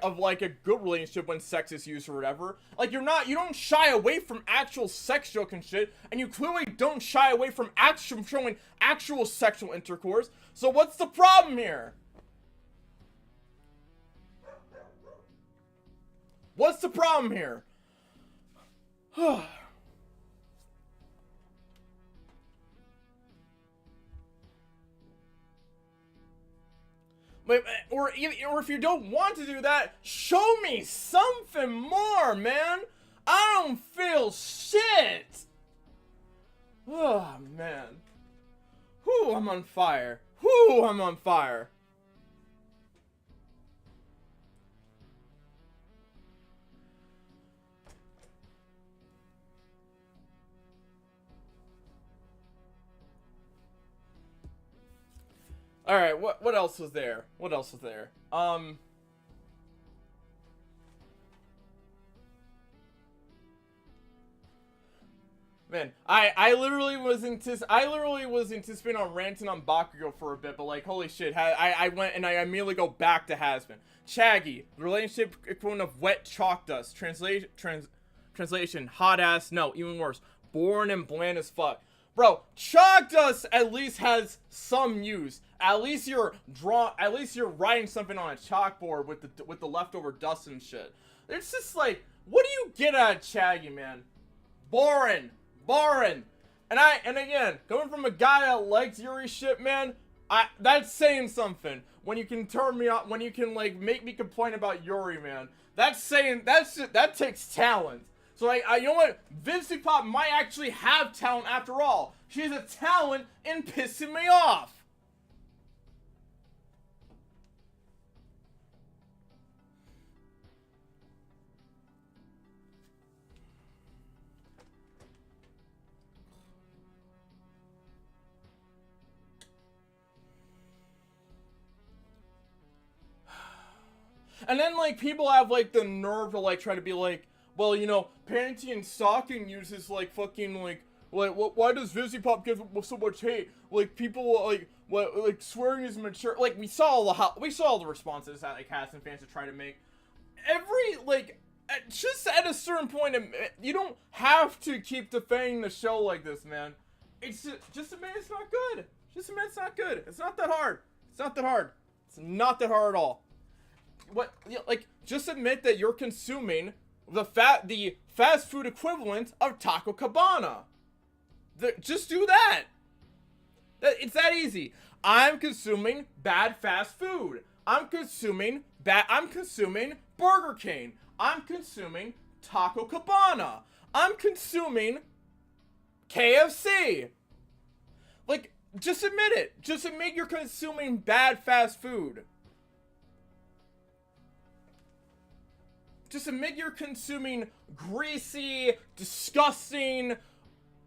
good relationship when sex is used or whatever. Like, you don't shy away from actual sex joke and shit, and you clearly don't shy away from showing actual sexual intercourse. So what's the problem here? What's the problem here? Or if you don't want to do that, show me something more, man. I don't feel shit. Oh, man. Whew, I'm on fire. Alright, what else was there? Man, I literally was anticipating on ranting on Bakugou for a bit, but like, holy shit, I went and I immediately go back to Hasbin. Chaggy, the relationship equivalent of wet chalk dust. Translation, hot ass, no, even worse, boring and bland as fuck. Bro, chalk dust at least has some use. At least you're writing something on a chalkboard with the leftover dust and shit. It's just like, what do you get out of Chaggy, man? Boring. And again, coming from a guy that likes Yuri shit, man, that's saying something. When you can turn me on, when you can like make me complain about Yuri, man, that takes talent. So like, you know what? Vincey Pop might actually have talent after all. She has a talent in pissing me off. And then like people have like the nerve to like try to be like, well, you know, Panty and Stocking uses like fucking like why does Vincey Pop give so much hate? Like people like swearing is mature. Like we saw all the responses that like Hassan fans are trying to make. Just at a certain point, you don't have to keep defending the show like this, man. It's just admit it's not good. Just admit it's not good. It's not that hard. It's not that hard at all. Just admit that you're consuming the fast food equivalent of Taco Cabana. Just do that. It's that easy. I'm consuming bad fast food. I'm consuming Burger King. I'm consuming Taco Cabana. I'm consuming KFC. Like, just admit it. Just admit you're consuming bad fast food. Just admit you're consuming greasy, disgusting,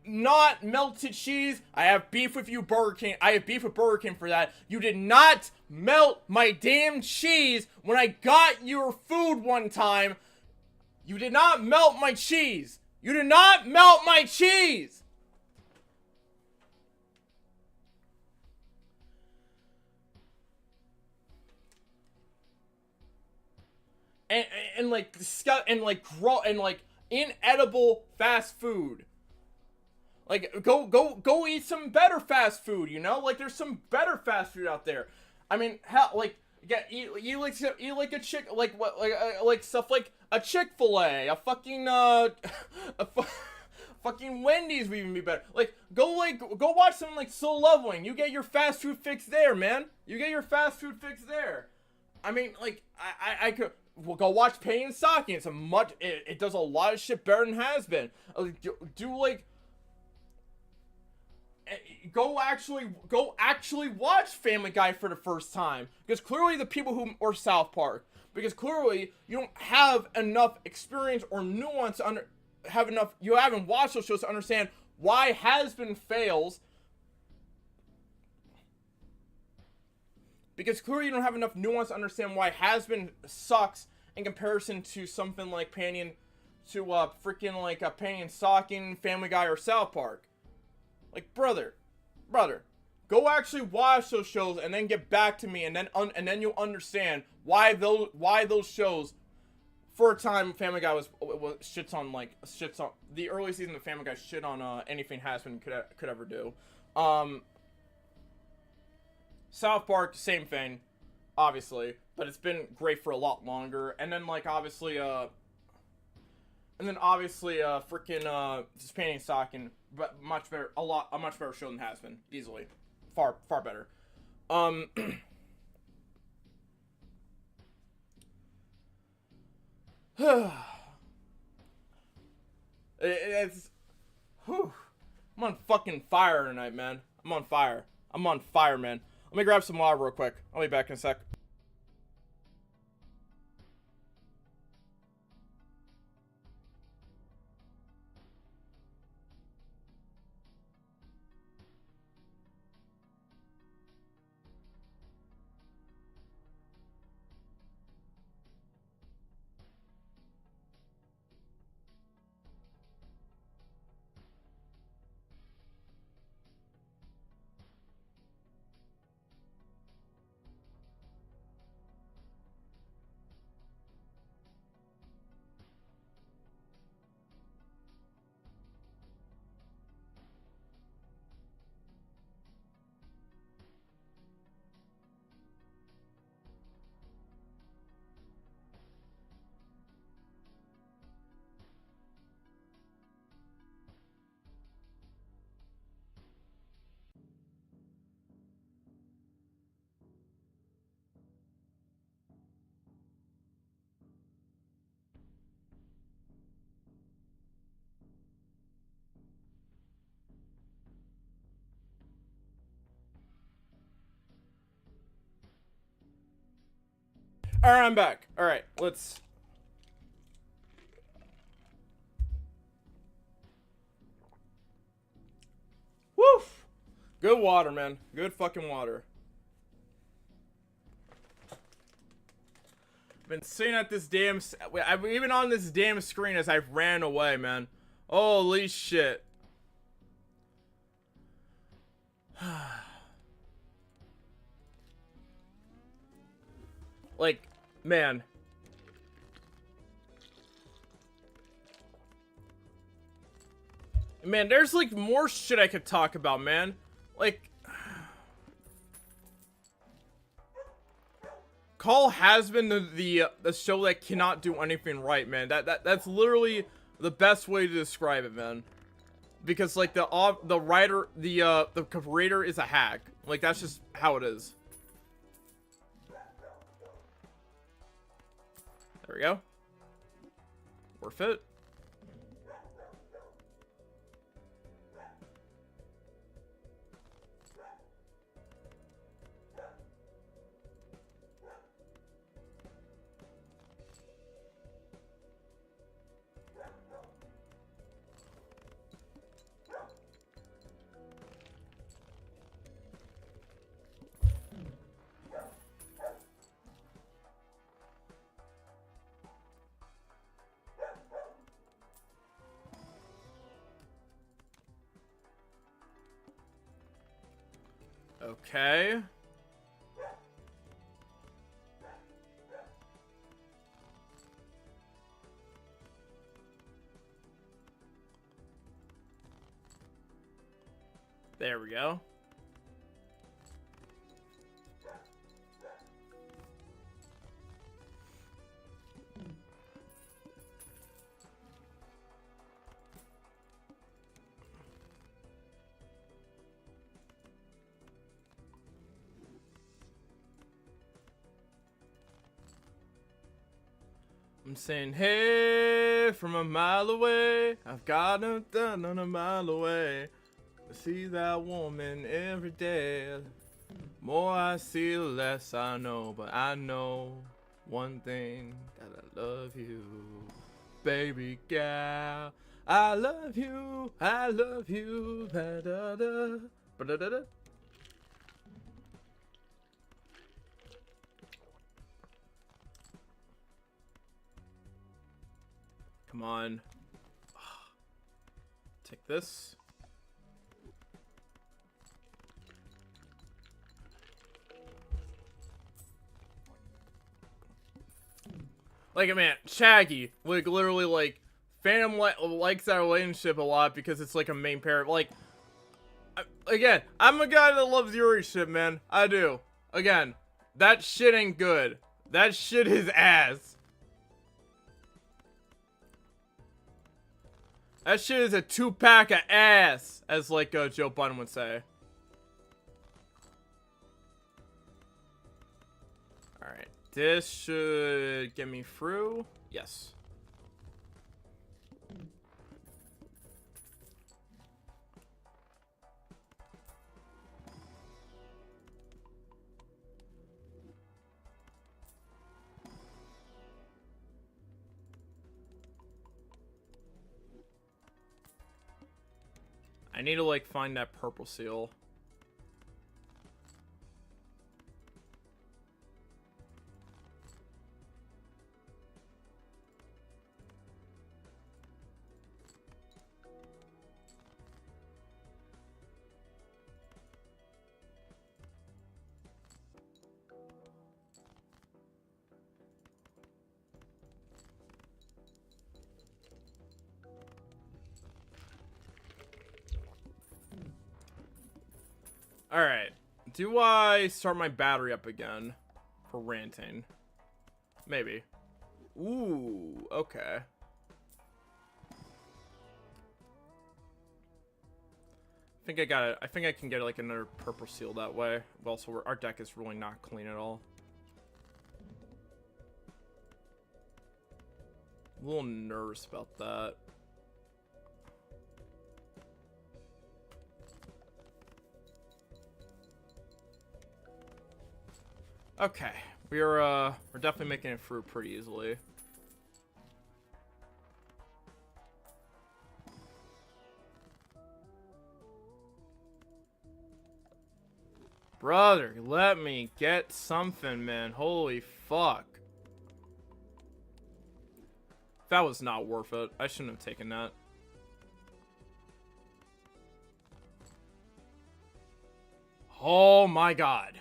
not melted cheese. I have beef with you, Burger King. I have beef with Burger King for that. You did not melt my damn cheese when I got your food one time. You did not melt my cheese. You did not melt my cheese. And like inedible fast food. Like go eat some better fast food, you know? Like there's some better fast food out there. I mean, hell, like eat like a chick like what like stuff like a Chick-fil-A, a fucking fucking Wendy's would even be better. Like go watch some like Soul Leveling. You get your fast food fix there, man. You get your fast food fix there. I mean, like I could go watch Pain and Saki. It's it does a lot of shit better than has been. Do like go actually watch Family Guy for the first time, because clearly the people who or South Park, because clearly you don't have enough experience or nuance to you haven't watched those shows to understand why has-been fails, because clearly you don't have enough nuance to understand why has-been sucks in comparison to something like Panty and Stalking, Family Guy, or South Park. Like, brother, go actually watch those shows and then get back to me, and then you'll understand why those shows, for a time, Family Guy was shits on the early season of Family Guy shit on anything has-been could ever do. South Park, same thing, obviously, but it's been great for a lot longer. And then obviously freaking just Painting Stocking, but much better, a much better show than has been, easily, far better. It's whew. I'm on fucking fire tonight, man. I'm on fire, man. Let me grab some water real quick. I'll be back in a sec. Alright, I'm back. Alright, let's... Woof! Good water, man. Good fucking water. Been sitting at this damn... I've even on this damn screen as I've ran away, man. Holy shit. Like, man. Man, there's like more shit I could talk about, man. Like, Call has been the show that cannot do anything right, man. That's literally the best way to describe it, man. Because like the creator is a hack. Like that's just how it is. There we go. Worth it. Okay. There we go. I'm saying, hey, from a mile away. I've got a done on a mile away. I see that woman every day. More I see, the less I know. But I know one thing, that I love you, baby gal. I love you, I love you. Ba-da-da, ba-da-da-da. Come on. Take this. Like, man, Shaggy, like, literally, like, Phantom likes that relationship a lot because it's, like, a main pair. Like, again, I'm a guy that loves Yuri shit, man. I do. Again, that shit ain't good. That shit is ass. That shit is a 2-pack of ass, as, like, Joe Budden would say. Alright. This should get me through. Yes. I need to, like, find that purple seal. Alright. Do I start my battery up again for ranting? Maybe. Ooh, okay. I think I got it. I think I can get like another purple seal that way. But also, our deck is really not clean at all. A little nervous about that. Okay, we're definitely making it through pretty easily. Brother, let me get something, man. Holy fuck. That was not worth it. I shouldn't have taken that. Oh my god.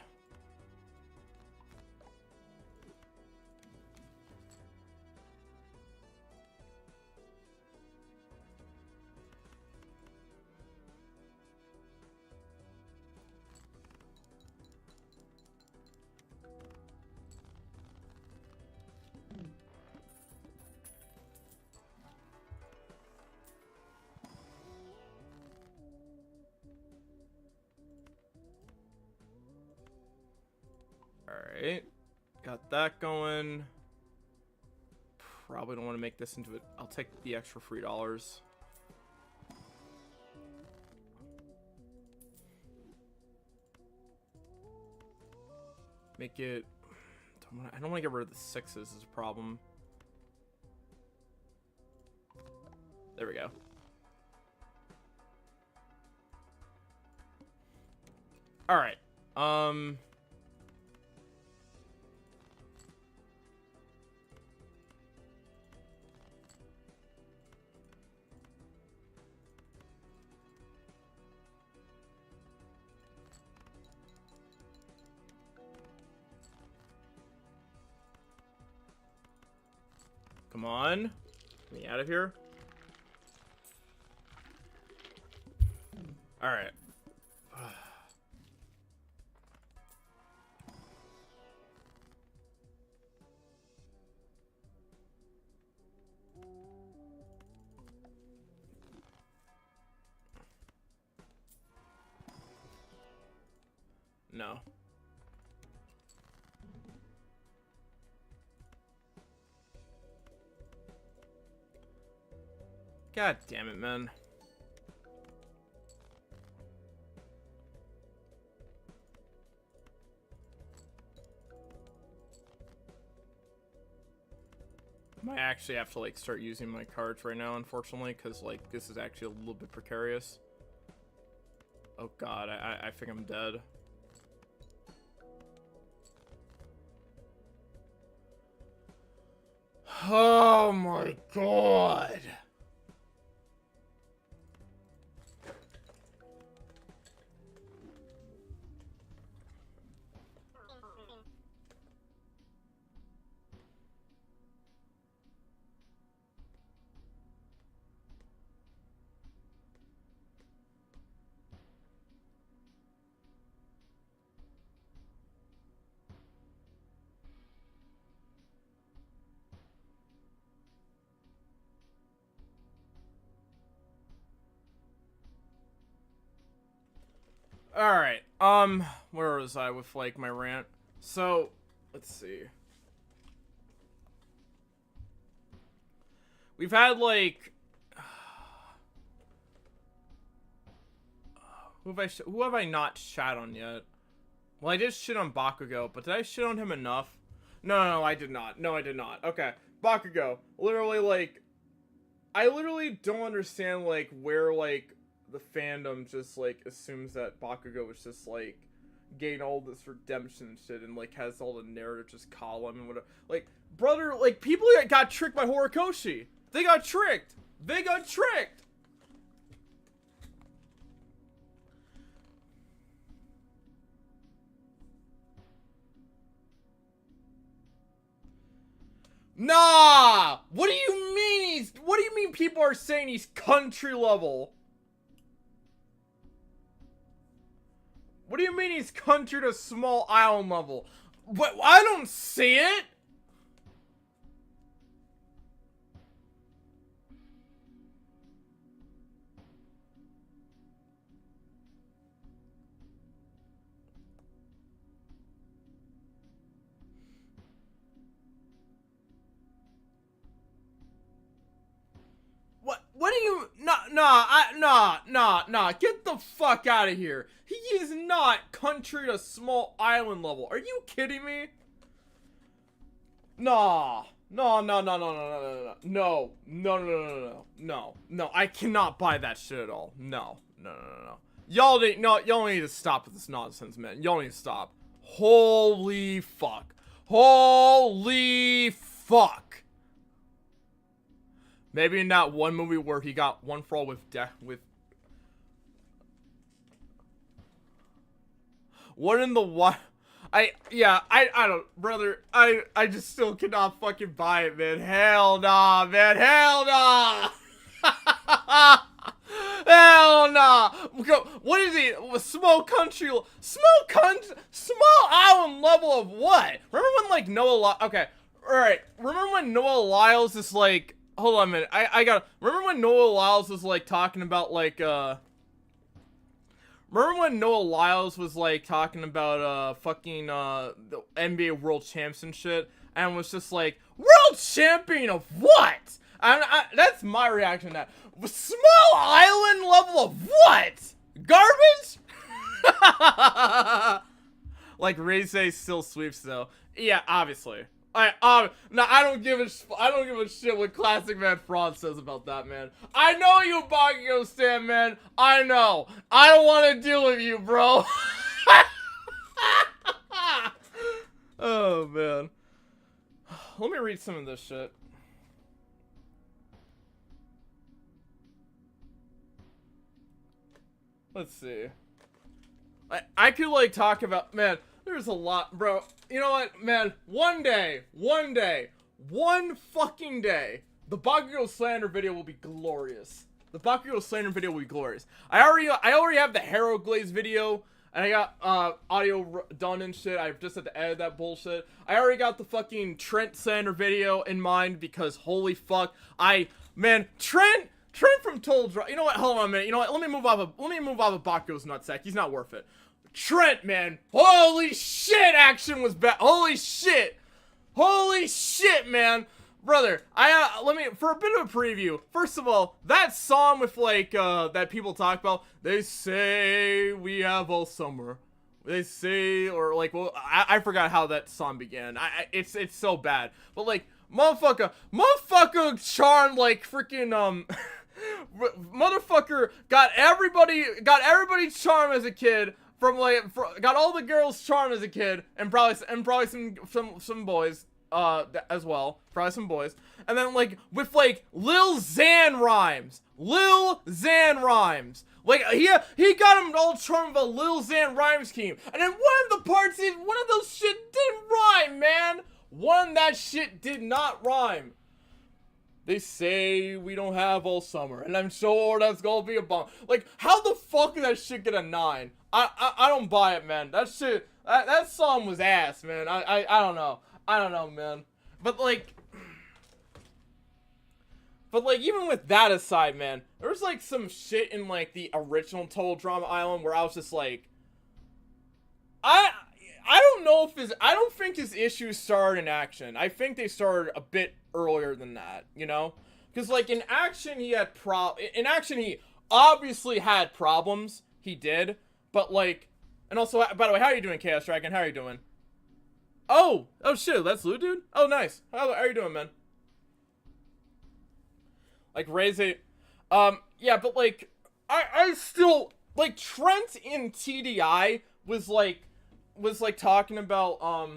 Alright. Got that going. Probably don't want to make this into it. I'll take the extra $3. Make it... I don't want to get rid of the 6s is a problem. There we go. Alright. Come on. Get me out of here. Alright. No. God damn it, man. I might actually have to, like, start using my cards right now, unfortunately, because, like, this is actually a little bit precarious. Oh, God, I think I'm dead. Oh, my God. Alright, where was I with, like, my rant? So, let's see. We've had, like... who have I not shat on yet? Well, I did shit on Bakugou, but did I shit on him enough? No, I did not. No, I did not. Okay, Bakugou. Literally, like... I literally don't understand, like, where, like... the fandom just, like, assumes that Bakugou was just, like, getting all this redemption and shit, and, like, has all the narrative just column and whatever. Like, brother, like, people got tricked by Horikoshi. They got tricked. They got tricked. Nah! What do you mean what do you mean people are saying he's country level? What do you mean he's country to small island level? What? I don't see it! What do you... Nah. Get the fuck out of here. He is not country to small island level. Are you kidding me? No, I cannot buy that shit at all. No. Y'all need to stop with this nonsense, man. Y'all need to stop. Holy fuck. Holy fuck. Maybe in that one movie where he got one for all with what in the what? I don't, brother. I just still cannot fucking buy it, man. Hell nah, man. Hell nah. Hell nah. What is he? Small island level of what? Remember when, like, okay, alright. Remember when Noah Lyles is like, hold on a minute. Remember when Noah Lyles was, like, talking about, like, remember when Noah Lyles was, like, talking about, fucking, the NBA World Champs and shit? And was just like, World Champion of what? That's my reaction to that. Small island level of what? Garbage? Like, Rise still sweeps, though. Yeah, obviously. No, I don't give a shit what Classic Man Fraud says about that, man. I know you, Bakugou Stan, man. I know. I don't want to deal with you, bro. Oh, man. Let me read some of this shit. Let's see. I could, like, talk about, man, there's a lot, bro. You know what, man? One day, one fucking day, the Bakugou slander video will be glorious. The Bakugou slander video will be glorious. I already have the Harrow Glaze video, and I got audio done and shit. I just had to edit that bullshit. I already got the fucking Trent slander video in mind because holy fuck, man, Trent from Total Drama. You know what? Hold on a minute. You know what? Let me move off of Bakugou's nutsack. He's not worth it. Trent, man, holy shit, action was bad. Holy shit, man. Brother, let me, for a bit of a preview, first of all, that song with, like, that people talk about, they say we have all summer, they say, or, like, well, I forgot how that song began, it's so bad, but, like, motherfucker charmed, like, freaking, motherfucker got everybody charmed as a kid, got all the girls charmed as a kid, and probably some boys, as well, probably some boys, and then, like, with, like, Lil Xan rhymes, like, he got him all charmed with a Lil Xan rhyme scheme, and then one of those shit didn't rhyme, man, that shit did not rhyme. They say we don't have all summer, and I'm sure that's gonna be a bomb. Like, how the fuck did that shit get a 9? I don't buy it, man. That shit, that song was ass, man. I don't know. I don't know, man. But like, even with that aside, man, there was, like, some shit in, like, the original Total Drama Island where I was just like, I don't know if I don't think his issues started in action. I think they started a bit earlier than that, you know? Because, like, in action, he obviously had problems. He did. But, like, and also, by the way, how are you doing, Chaos Dragon? How are you doing? Oh shit, that's Lou, dude? Oh, nice. How are you doing, man? Like, raise it. Yeah, but, like, I still, like, Trent in TDI was talking about,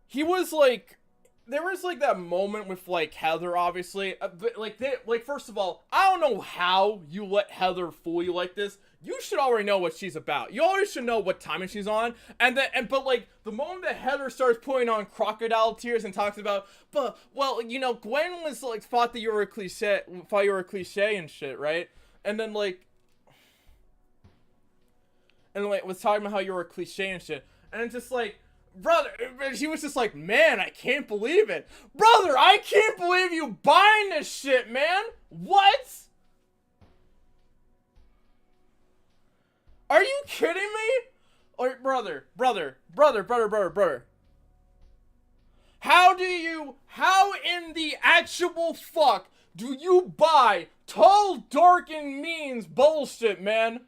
he was, like, there was, like, that moment with, like, Heather, obviously, but, like, first of all, I don't know how you let Heather fool you like this. You should already know what she's about. You always should know what timing she's on. But like, the moment that Heather starts putting on crocodile tears and talks about, but, well, you know, Gwen was, like, thought you were a cliche and shit, right? And then, like, was talking about how you were a cliche and shit. And it's just like, brother, she was just like, man, I can't believe it. Brother, I can't believe you buying this shit, man. What? Are you kidding me? Or, brother. How in the actual fuck do you buy tall, dark, and means bullshit, man?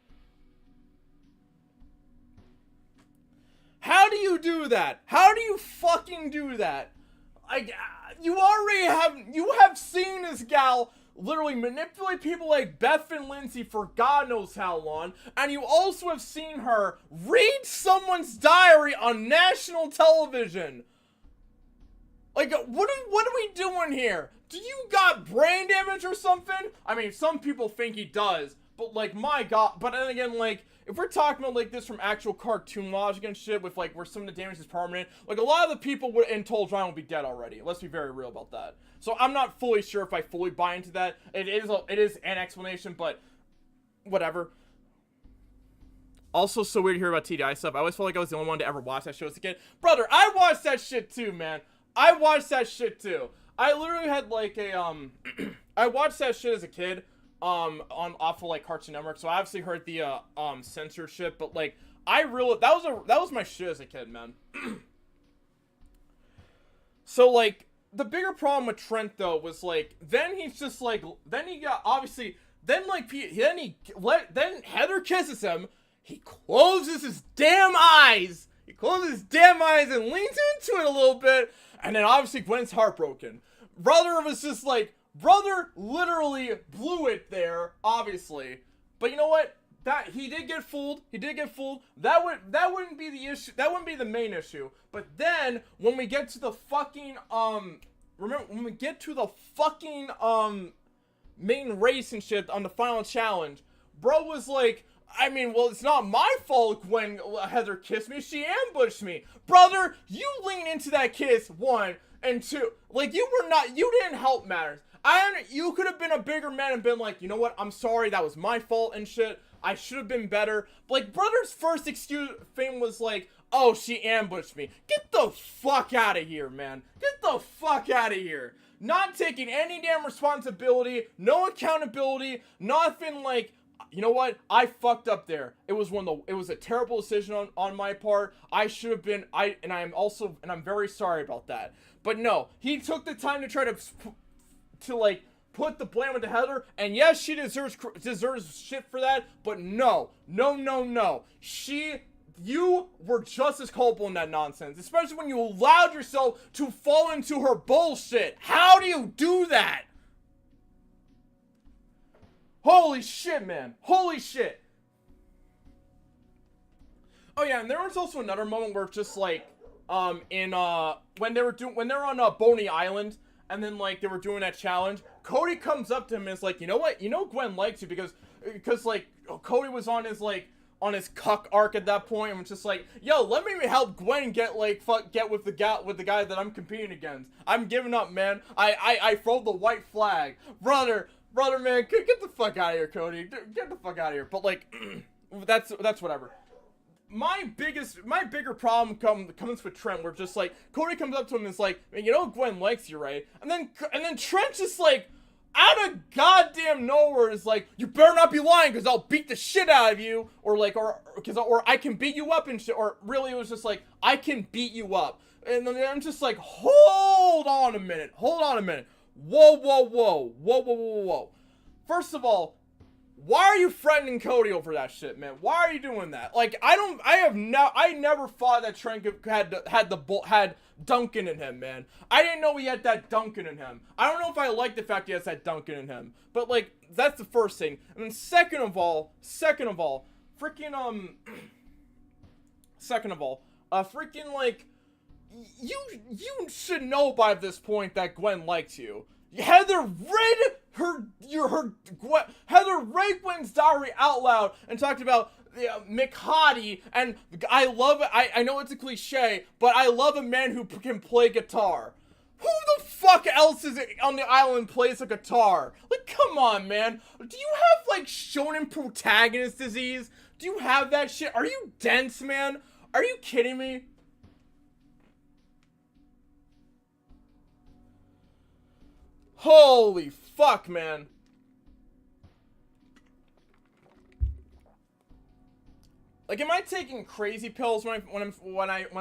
How do you do that? How do you fucking do that? You have seen this gal literally manipulate people like Beth and Lindsay for God knows how long, and you also have seen her read someone's diary on national television. Like, what are we doing here? Do you got brain damage or something? I mean, some people think he does, but, like, my God. But then again, like, if we're talking about, like, this from actual cartoon logic and shit, with, like, where some of the damage is permanent, like, a lot of the people in Total Drama would be dead already. Let's be very real about that. So I'm not fully sure if I fully buy into that. It is an explanation, but whatever. Also, so weird to hear about TDI stuff. I always felt like I was the only one to ever watch that show as a kid. Brother, I watched that shit too, man. I watched that shit too. I literally had, like, a, I watched that shit as a kid, off of, like, Cartoon Network, so I obviously heard the, censorship, but, like, that was my shit as a kid, man. So, like, the bigger problem with Trent, though, was, like, then he's just, like, then he got, obviously, then Heather kisses him, he closes his damn eyes, and leans into it a little bit, and then, obviously, Gwen's heartbroken. Brother was just, like, brother literally blew it there, obviously, but you know what, he did get fooled, that wouldn't be the issue, that wouldn't be the main issue, but then, when we get to the fucking, main race and shit on the final challenge, bro was like, I mean, well, it's not my fault when Heather kissed me. She ambushed me. Brother, you lean into that kiss, 1, and 2. Like, you didn't help matters. You could have been a bigger man and been like, you know what, I'm sorry, that was my fault and shit. I should have been better. Like, brother's first excuse thing was like, oh, she ambushed me. Get the fuck out of here, man. Get the fuck out of here. Not taking any damn responsibility, no accountability, nothing. Like, you know what? I fucked up there. It was a terrible decision on my part. I should have been, I'm very sorry about that. But no, he took the time to try to like put the blame onto Heather, and yes, she deserves shit for that, but no. You were just as culpable in that nonsense, especially when you allowed yourself to fall into her bullshit. How do you do that? Holy shit, man. Holy shit. Oh yeah, and there was also another moment where just like, when they were on Boney Island, and then like they were doing that challenge, Cody comes up to him and is like, you know what? You know Gwen likes you because like Cody was on his cuck arc at that point and was just like, yo, let me help Gwen get with the guy that I'm competing against. I'm giving up, man. I throw the white flag. Brother, man, get the fuck out of here, Cody. Get the fuck out of here. But like, that's whatever. My bigger problem comes with Trent, where just like Cody comes up to him and is like, you know Gwen likes you, right? And then Trent just like out of goddamn nowhere is like, you better not be lying because I'll beat the shit out of you, or I can beat you up and shit, or really it was just like, I can beat you up. And then I'm just like, hold on a minute. Whoa. First of all, why are you threatening Cody over that shit, man? Why are you doing that? Like, I never thought that Trent had Duncan in him, man. I didn't know he had that Duncan in him. I don't know if I like the fact he has that Duncan in him. But like, that's the first thing. And then second of all, like, you should know by this point that Gwen likes you. Heather read Gwen's diary out loud and talked about Mick Hottie, and I love it. I know it's a cliche, but I love a man who can play guitar. Who the fuck else is on the island plays a guitar? Like, come on, man. Do you have like shonen protagonist disease? Do you have that shit? Are you dense, man? Are you kidding me? Holy fuck, man. Like, am I taking crazy pills when I'm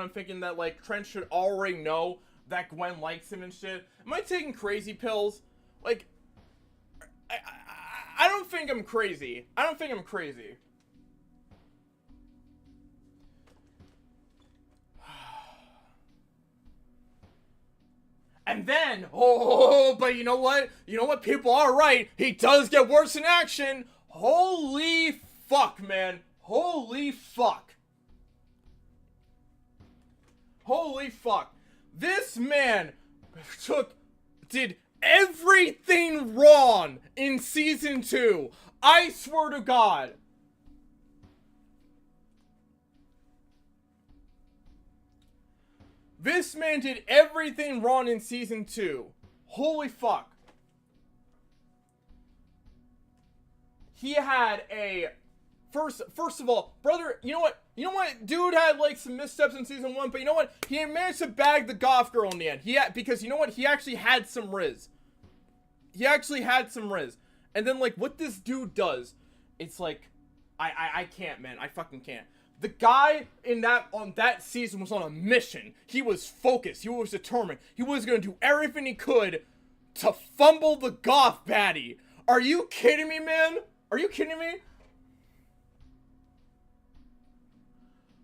thinking that like Trent should already know that Gwen likes him and shit? Am I taking crazy pills? Like, I don't think I'm crazy. And then, but you know what? People are right. He does get worse in action. Holy fuck, man. Holy fuck. This man did everything wrong in season 2. I swear to God. This man did everything wrong in season 2. Holy fuck. He had a first of all, brother, you know what? Dude had like some missteps in season 1, but you know what? He managed to bag the goth girl in the end. Because you know what? He actually had some riz. And then like what this dude does, it's like I can't, man. I fucking can't. The guy on that season was on a mission. He was focused. He was determined. He was going to do everything he could to fumble the goth baddie. Are you kidding me, man? Are you kidding me?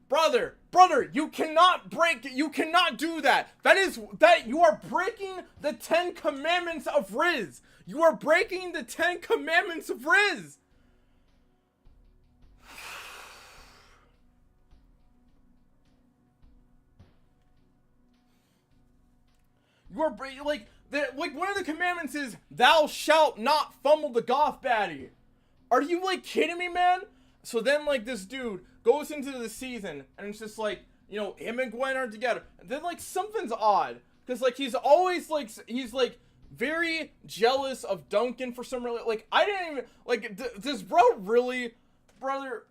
Brother, you cannot do that. You are breaking the 10 commandments of Riz. You are breaking the 10 commandments of Riz. You are like one of the commandments is thou shalt not fumble the goth baddie. Are you like kidding me, man? So then, like, this dude goes into the season, and it's just like, you know, him and Gwen aren't together. And then, like, something's odd. Because, like, he's always, like, he's, like, very jealous of Duncan for some reason. Like, I didn't even, like, does bro really, brother,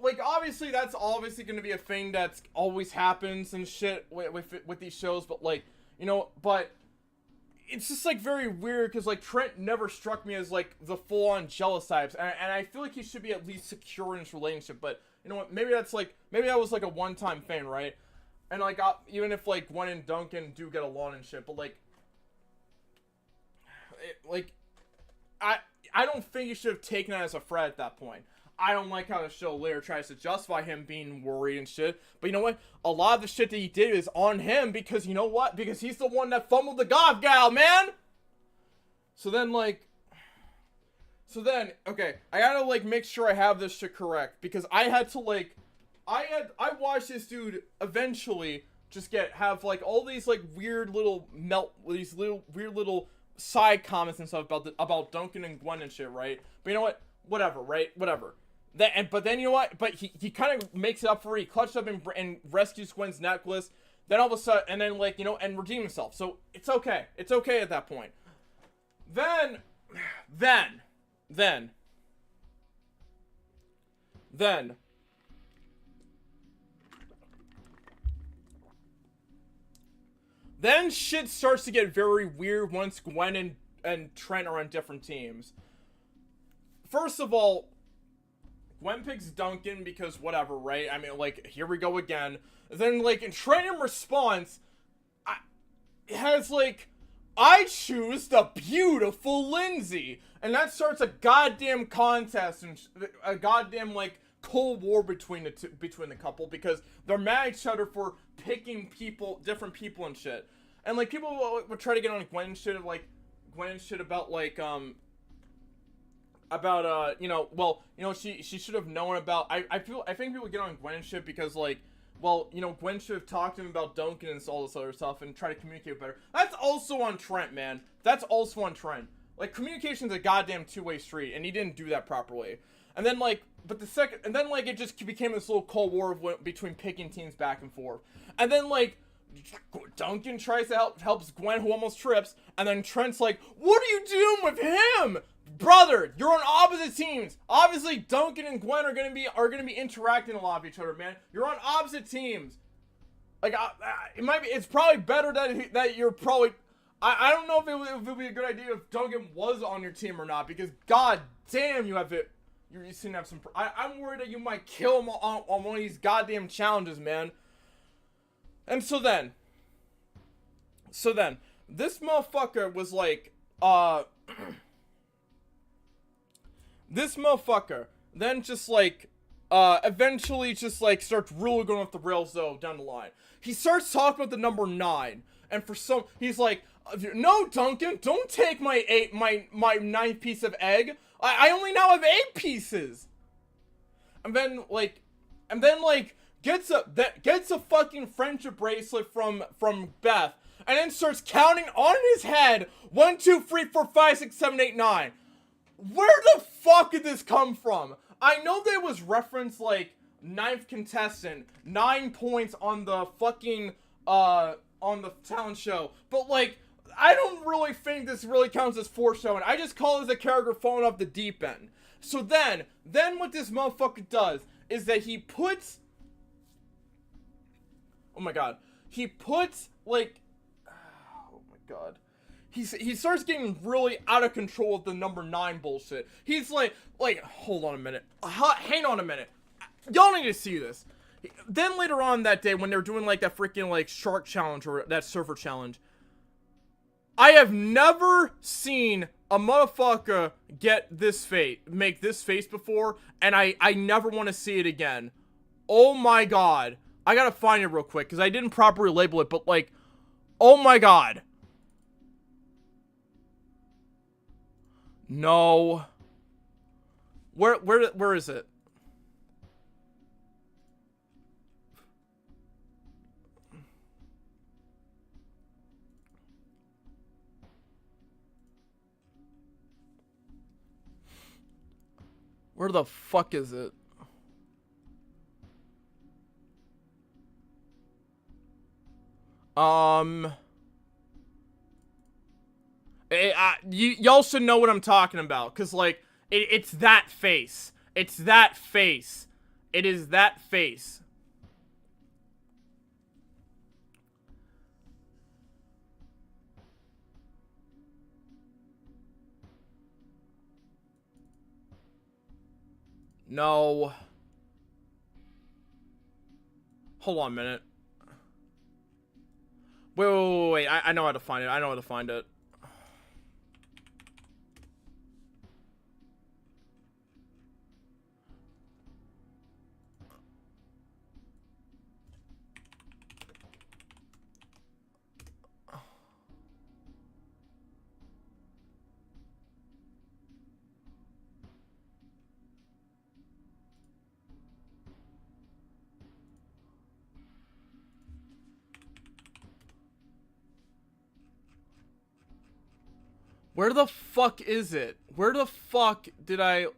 like, obviously, that's obviously going to be a thing that's always happens and shit with these shows. But, like, you know, but it's just, like, very weird because, like, Trent never struck me as, like, the full-on jealous types. And I feel like he should be at least secure in his relationship. But, you know what, maybe that's, like, maybe that was, like, a one-time thing, right? And, like, even if, like, Gwen and Duncan do get along and shit. But, like, I don't think you should have taken that as a threat at that point. I don't like how the show later tries to justify him being worried and shit. But you know what? A lot of the shit that he did is on him because, you know what? Because he's the one that fumbled the goth gal, man! So then, okay, I gotta, like, make sure I have this shit correct. Because I had to, like, I watched this dude eventually just have, like, all these, like, weird little weird little side comments and stuff about Duncan and Gwen and shit, right? But you know what? Whatever, right? Whatever. But then you know what? But he kind of makes it up for it. He clutched up and rescues Gwen's necklace. Then all of a sudden, and then, like, you know, and redeem himself. So it's okay. It's okay at that point. Then shit starts to get very weird once Gwen and Trent are on different teams. First of all, Gwen picks Duncan because whatever, right? I mean, like, here we go again. Then, like, in Trent in response, has, like, I choose the beautiful Lindsay. And that starts a goddamn contest and a goddamn, like, Cold War between the couple because they're mad at each other for picking different people and shit. And, like, people would try to get on Gwen shit about, like, you know, well, you know, she should have known about, I think people get on Gwen shit because, like, well, you know, Gwen should have talked to him about Duncan and all this other stuff and try to communicate better. That's also on Trent, man. That's also on Trent. Like, communication's a goddamn two-way street, and he didn't do that properly. And then, like, it just became this little Cold War between picking teams back and forth. And then, like, Duncan tries to helps Gwen, who almost trips, and then Trent's like, what are you doing with him? Brother, you're on opposite teams. Obviously, Duncan and Gwen are gonna be interacting a lot with each other, man. You're on opposite teams. Like, it's probably better that you're probably. I don't know if it would be a good idea if Duncan was on your team or not, because god damn, you seem to have some. I'm worried that you might kill him on one of these goddamn challenges, man. And so then, this motherfucker was like, this motherfucker then just, like, eventually just, like, starts really going off the rails, though, down the line. He starts talking about the number 9, and he's like, no, Duncan, don't take my 9th piece of egg. I only now have 8 pieces. And then, gets a fucking friendship bracelet from Beth, and then starts counting on his head, 1, 2, 3, 4, 5, 6, 7, 8, 9. Where the fuck did this come from? I know there was reference, like, 9th contestant, 9 points on the fucking, on the talent show. But, like, I don't really think this really counts as foreshadowing. I just call it a character falling off the deep end. So then what this motherfucker does is that he puts, oh my god, like, oh my god. He starts getting really out of control with the number 9 bullshit. He's like, hold on a minute. Hang on a minute. Y'all need to see this. Then later on that day, when they're doing, like, that freaking, like, shark challenge or that surfer challenge, I have never seen a motherfucker make this face before, and I never want to see it again. Oh my god. I gotta find it real quick, because I didn't properly label it, but, like, oh my god. No. Where is it? Where the fuck is it? Um, y'all should know what I'm talking about, cause like it's that face. It's that face. It is that face. No. Hold on a minute. Wait. I know how to find it. I know how to find it. Where the fuck is it? Where the fuck did I...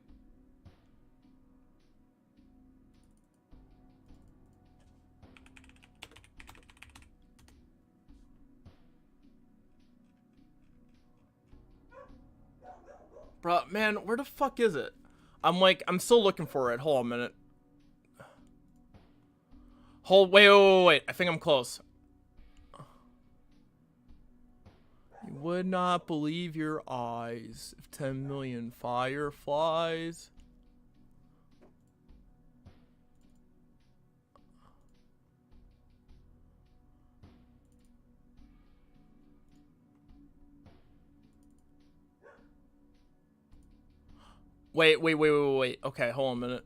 Bro, man, where the fuck is it? I'm still looking for it. Hold on a minute. Wait. I think I'm close. You would not believe your eyes if 10 million fireflies. Wait. Okay, hold on a minute.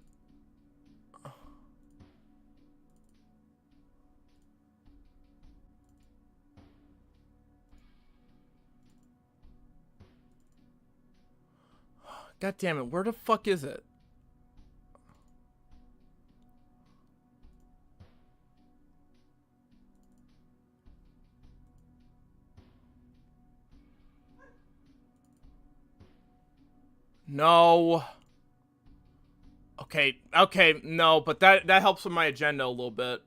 God damn it, where the fuck is it? No. Okay, no, but that helps with my agenda a little bit.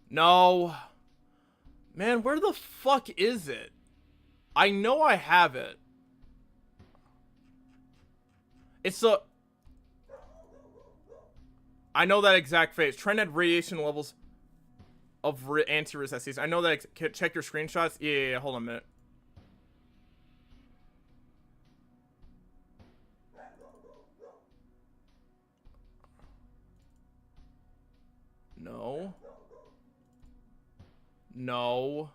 No. Man, where the fuck is it? I know I have it. I know that exact face. Trend had radiation levels of anti-recessives. I know that. Check your screenshots. Yeah, hold on a minute. No.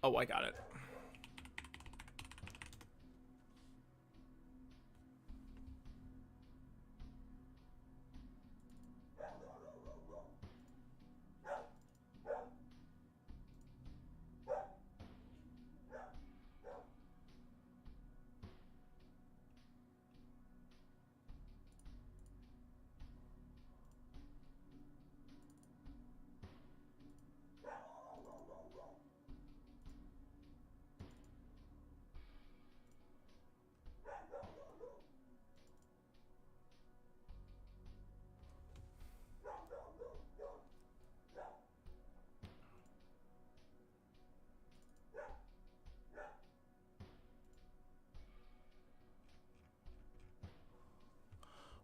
Oh, I got it.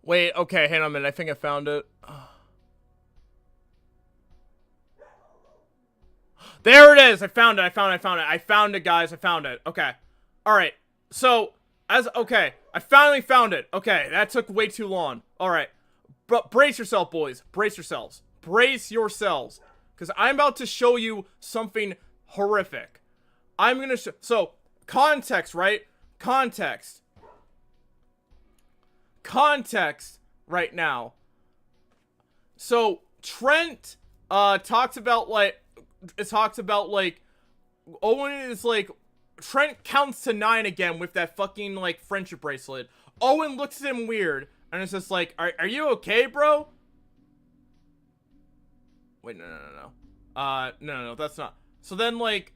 Wait, okay, hang on a minute. I think I found it. There it is! I found it. I found it, guys. I found it. Okay. Alright. So, okay. I finally found it. Okay, that took way too long. Alright. But brace yourself, boys. Brace yourselves. Brace yourselves. Because I'm about to show you something horrific. I'm gonna show... So, context, right? Context right now. So, Trent, talks about, like, Owen is, like, Trent counts to 9 again with that fucking, like, friendship bracelet. Owen looks at him weird, and it's just like, are you okay, bro? Wait, no, that's not. So then, like,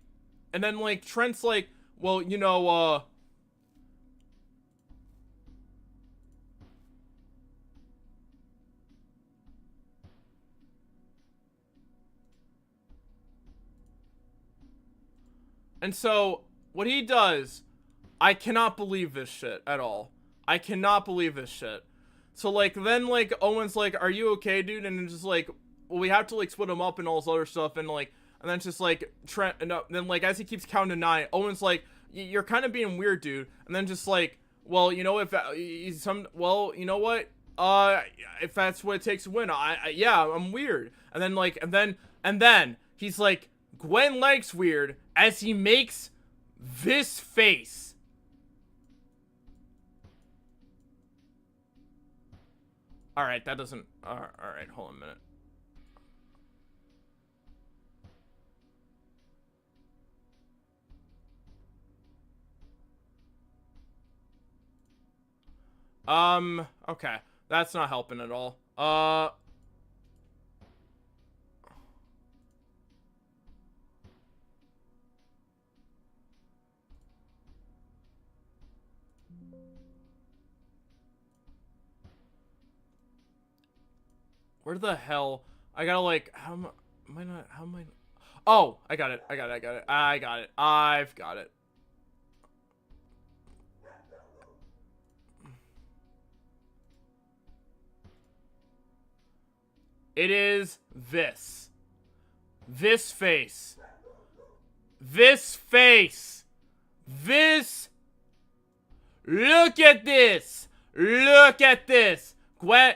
and then, like, Trent's like, well, you know, And so, what he does, I cannot believe this shit at all. I cannot believe this shit. So, like, then, like, Owen's like, are you okay, dude? And it's just like, well, we have to, like, split him up and all this other stuff. And, like, and then it's just like, Trent, and then, like, as he keeps counting to 9, Owen's like, you're kind of being weird, dude. And then just like, well, you know, if well, you know what? If that's what it takes to win, yeah, I'm weird. And then, like, and then he's like, Gwen likes weird, as he makes this face. Alright, that doesn't... Alright, hold on a minute. Okay. That's not helping at all. Where the hell? I gotta, like, how am I not... How am I... Oh, I got it. I've got it. It is this. This face. This face. This. Look at this. Look at this. Gwen,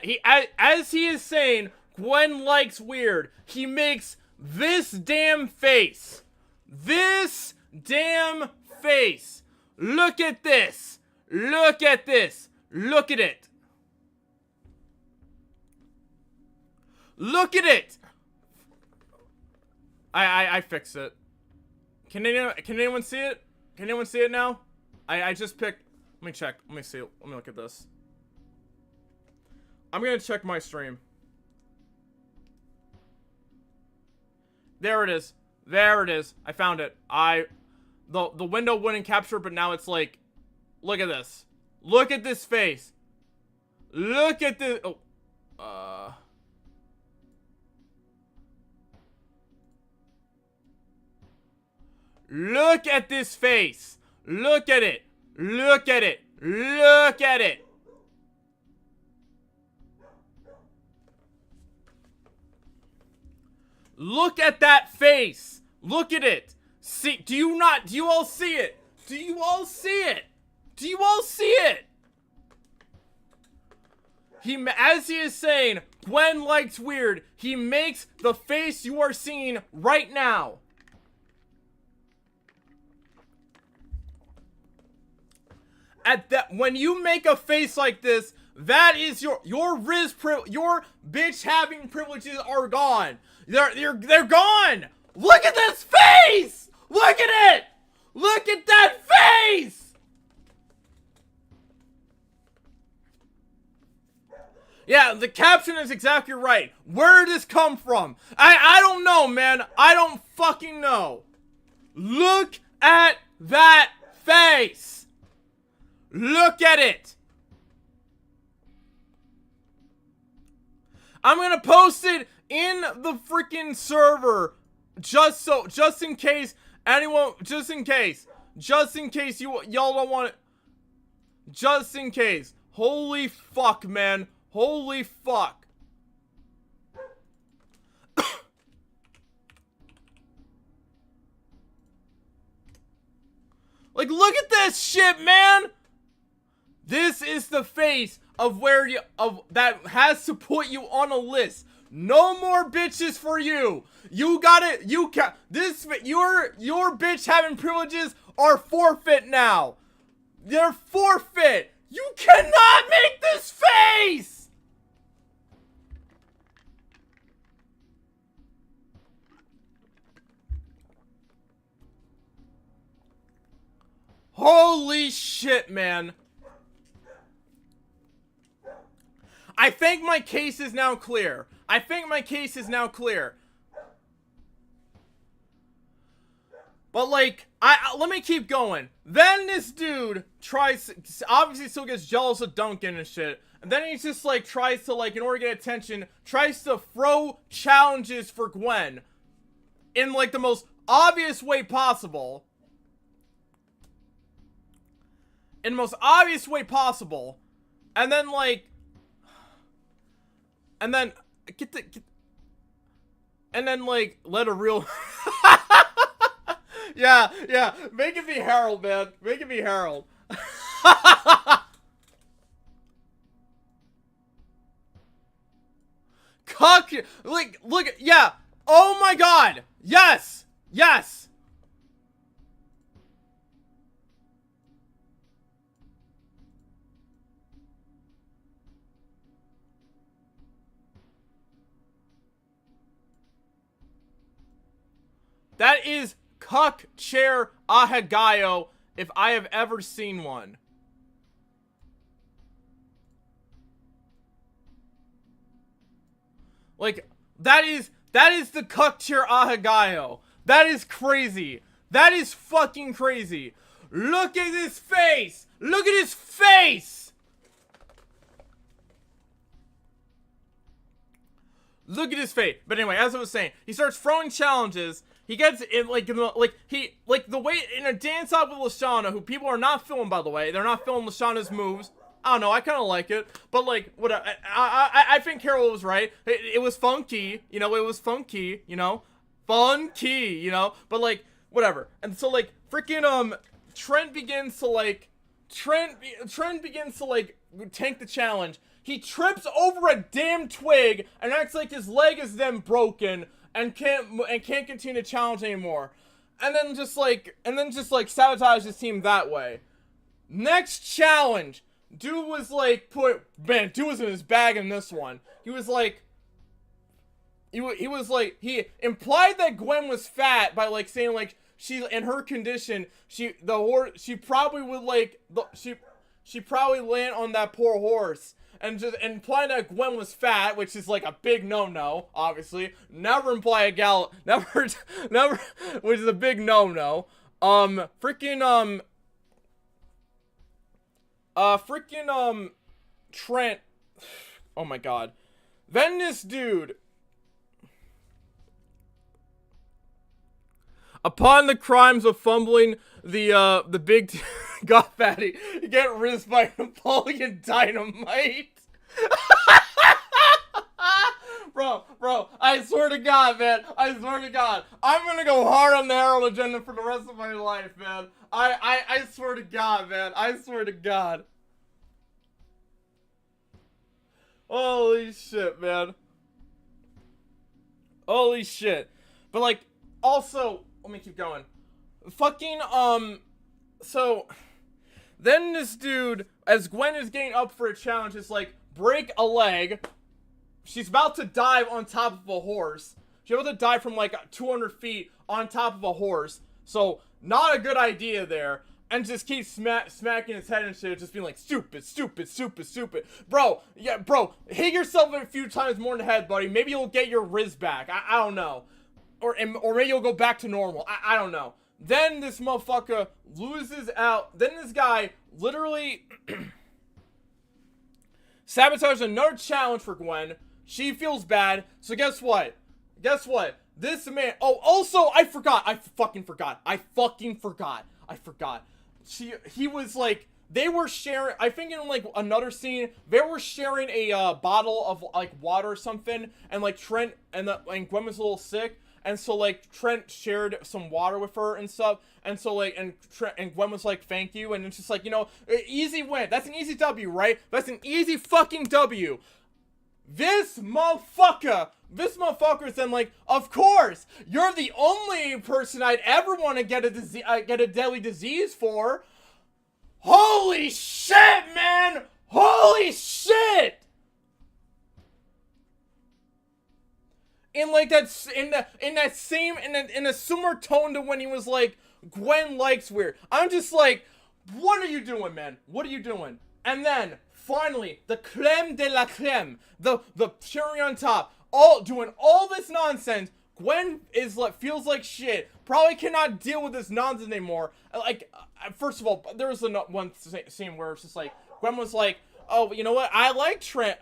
as he is saying, Gwen likes weird. He makes this damn face. This damn face. Look at this. Look at this. Look at it. Look at it. I fixed it. Can anyone see it? Can anyone see it now? I just picked. Let me check. Let me see. Let me look at this. I'm gonna check my stream. There it is. There it is. I found it. The window wouldn't capture, but now it's like, look at this. Look at this face. Look at this. Oh. Look at this face. Look at it. Look at it. Look at it. Look at that face. Look at it. See, do you all see it? Do you all see it? Do you all see it? As he is saying, Gwen likes weird. He makes the face you are seeing right now. When you make a face like this, that is your bitch having privileges are gone. They're gone. Look at this face. Look at it. Look at that face. Yeah, the caption is exactly right. Where did this come from? I don't know, man. I don't fucking know. Look at that face. Look at it. I'm gonna post it in the freaking server just in case anyone, just in case y'all don't want it, just in case. Holy fuck, man. Holy fuck. Like, look at this shit, man. This is the face of that has to put you on a list. No more bitches for you. You got it. Your bitch having privileges are forfeit now. They're forfeit. You cannot make this face. Holy shit, man. I think my case is now clear. But, like, let me keep going. Then this dude obviously still gets jealous of Duncan and shit. And then he just, like, tries to, like, in order to get attention, tries to throw challenges for Gwen in, like, the most obvious way possible. in the most obvious way possible, and then like, and then and then like let a real yeah, make it be Harold, man, make it be Harold. Cuck, like, look, yeah, oh my god, yes, yes. That is cuck chair ahagayo if I have ever seen one. Like, that is the cuck chair ahagayo. That is crazy. That is fucking crazy. Look at his face. Look at his face. Look at his face. But anyway, as I was saying, he starts throwing challenges. He gets in like the way in a dance off with Lashana, who people are not feeling, by the way. They're not feeling Lashana's moves. I don't know. I kind of like it, but like, what? I think Carol was right. It was funky, you know. It was funky, you know, funky, you know. But like, whatever. And so like, freaking Trent begins to like tank the challenge. He trips over a damn twig and acts like his leg is then broken and can't continue to challenge anymore. And then just like sabotage his team that way. Next challenge. Dude was like dude was in his bag in this one. He was like he implied that Gwen was fat by like saying like she, in her condition, she probably would she probably land on that poor horse. And just implying that Gwen was fat, which is like a big no-no, obviously. Never imply a gal, never, which is a big no-no. Trent. Oh my god. Then this dude, upon the crimes of fumbling the big got fatty, get rizzed by Napoleon Dynamite. Bro, I swear to God, man, I'm gonna go hard on the Herald agenda for the rest of my life, man. I swear to God, man, I swear to God. Holy shit, man. Holy shit. But like, also, let me keep going. Fucking, so, then this dude, as Gwen is getting up for a challenge, is like, break a leg. She's about to dive on top of a horse. She's about to dive from like 200 feet on top of a horse. So, not a good idea there. And just keeps smacking his head and shit, just being like, stupid. Bro, hit yourself a few times more in the head, buddy. Maybe you'll get your Riz back. I don't know. Or maybe you'll go back to normal. I don't know. Then this motherfucker loses out. Then this guy literally sabotages another challenge for Gwen. She feels bad. So guess what? This man... Oh, also, I fucking forgot. He was like... They were sharing... I think in like another scene, they were sharing a bottle of like water or something. And like Trent and Gwen was a little sick. And so, like, Trent shared some water with her and stuff. And so, like, and Gwen was like, thank you. And it's just like, you know, easy win. That's an easy W, right? That's an easy fucking W. This motherfucker is then like, of course, you're the only person I'd ever want to get a deadly disease for. Holy shit, man! Holy shit! In like that, in a similar tone to when he was like, Gwen likes weird. I'm just like, what are you doing, man? What are you doing? And then finally, the creme de la creme, the cherry on top, doing all this nonsense. Gwen is like, feels like shit. Probably cannot deal with this nonsense anymore. Like, first of all, there was one scene where it's just like, Gwen was like, oh, you know what? I like Trent.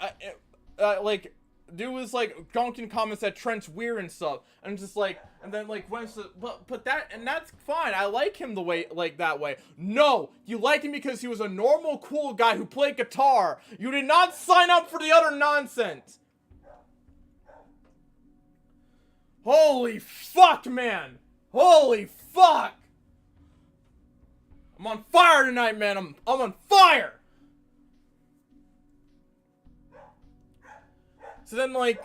Like, dude was like dunking comments that Trent's weird and stuff, and just like, and then like Gwen's but that, and that's fine. I like him the way, like that way. No, you like him because he was a normal, cool guy who played guitar. You did not sign up for the other nonsense. Holy fuck, man. Holy fuck. I'm on fire tonight, man. I'm on fire. So then, like,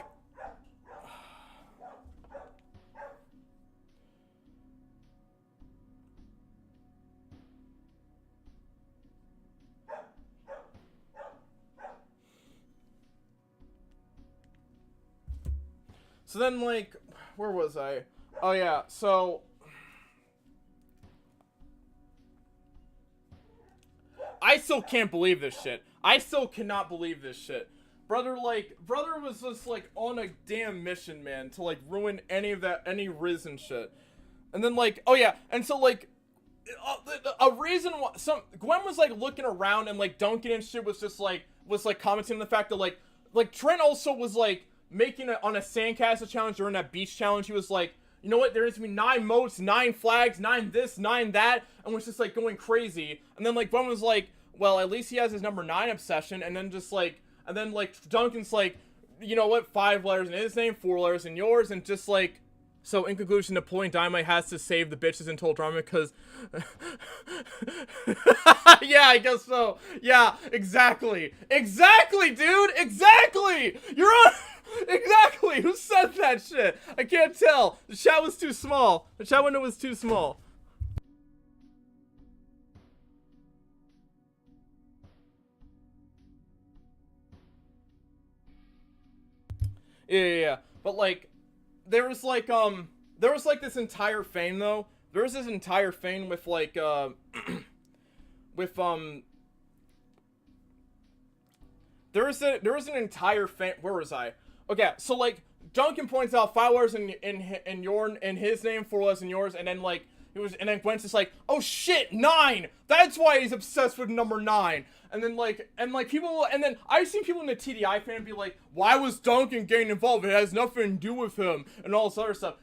where was I? Oh yeah, so I still can't believe this shit. I still cannot believe this shit. Brother was just, like, on a damn mission, man, to, like, ruin any Riz and shit. And then, like, oh, yeah, and so, like, a reason why, Gwen was, like, looking around and, like, Duncan and shit was commenting on the fact that, like, Trent also was, like, making it on a sandcastle challenge during that beach challenge. He was, like, you know what, there needs to be 9 moats, 9 flags, 9 this, 9 that, and was just, like, going crazy. And then, like, Gwen was, like, well, at least he has his number 9 obsession, and then just, like, and then, like, Duncan's like, you know what, 5 letters in his name, 4 letters in yours, and just, like, so, in conclusion, Napoleon Dynamite has to save the bitches in Total Drama, because, yeah, I guess so, yeah, exactly, dude, exactly, you're on, exactly, who said that shit, I can't tell, the chat was too small, the chat window was too small. Yeah, but, like, there was this entire thing, though. There was this entire thing with, like, with, there was an entire thing, where was I? Okay, so, like, Duncan points out 5 letters in his name, 4 letters in yours, and then, like, and then Gwen's just like, oh shit, 9! That's why he's obsessed with number 9! And then, like, and then I've seen people in the TDI fan be like, why was Duncan getting involved? It has nothing to do with him, and all this other stuff.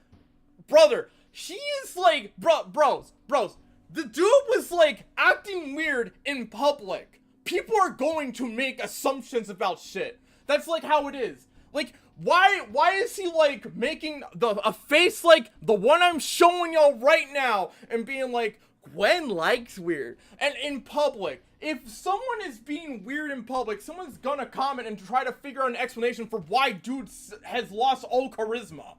Brother, he is like, bros, the dude was, like, acting weird in public. People are going to make assumptions about shit. That's, like, how it is. Like, why is he, like, making a face like the one I'm showing y'all right now and being like, Gwen likes weird? And in public, if someone is being weird in public, someone's gonna comment and try to figure out an explanation for why dude has lost all charisma.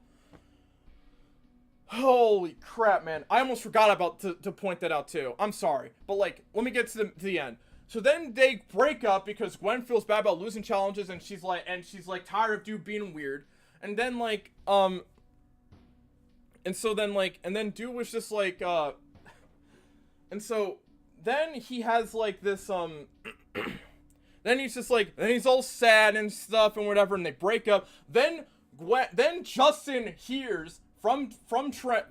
Holy crap, man. I almost forgot about to point that out, too. I'm sorry. But, like, let me get to the end. So then they break up because Gwen feels bad about losing challenges, and she's like tired of dude being weird. And then, like, and so then, like, and then dude was just like, and so then he has, like, this, then he's just like, then he's all sad and stuff and whatever, and they break up. Then Justin hears from Trent,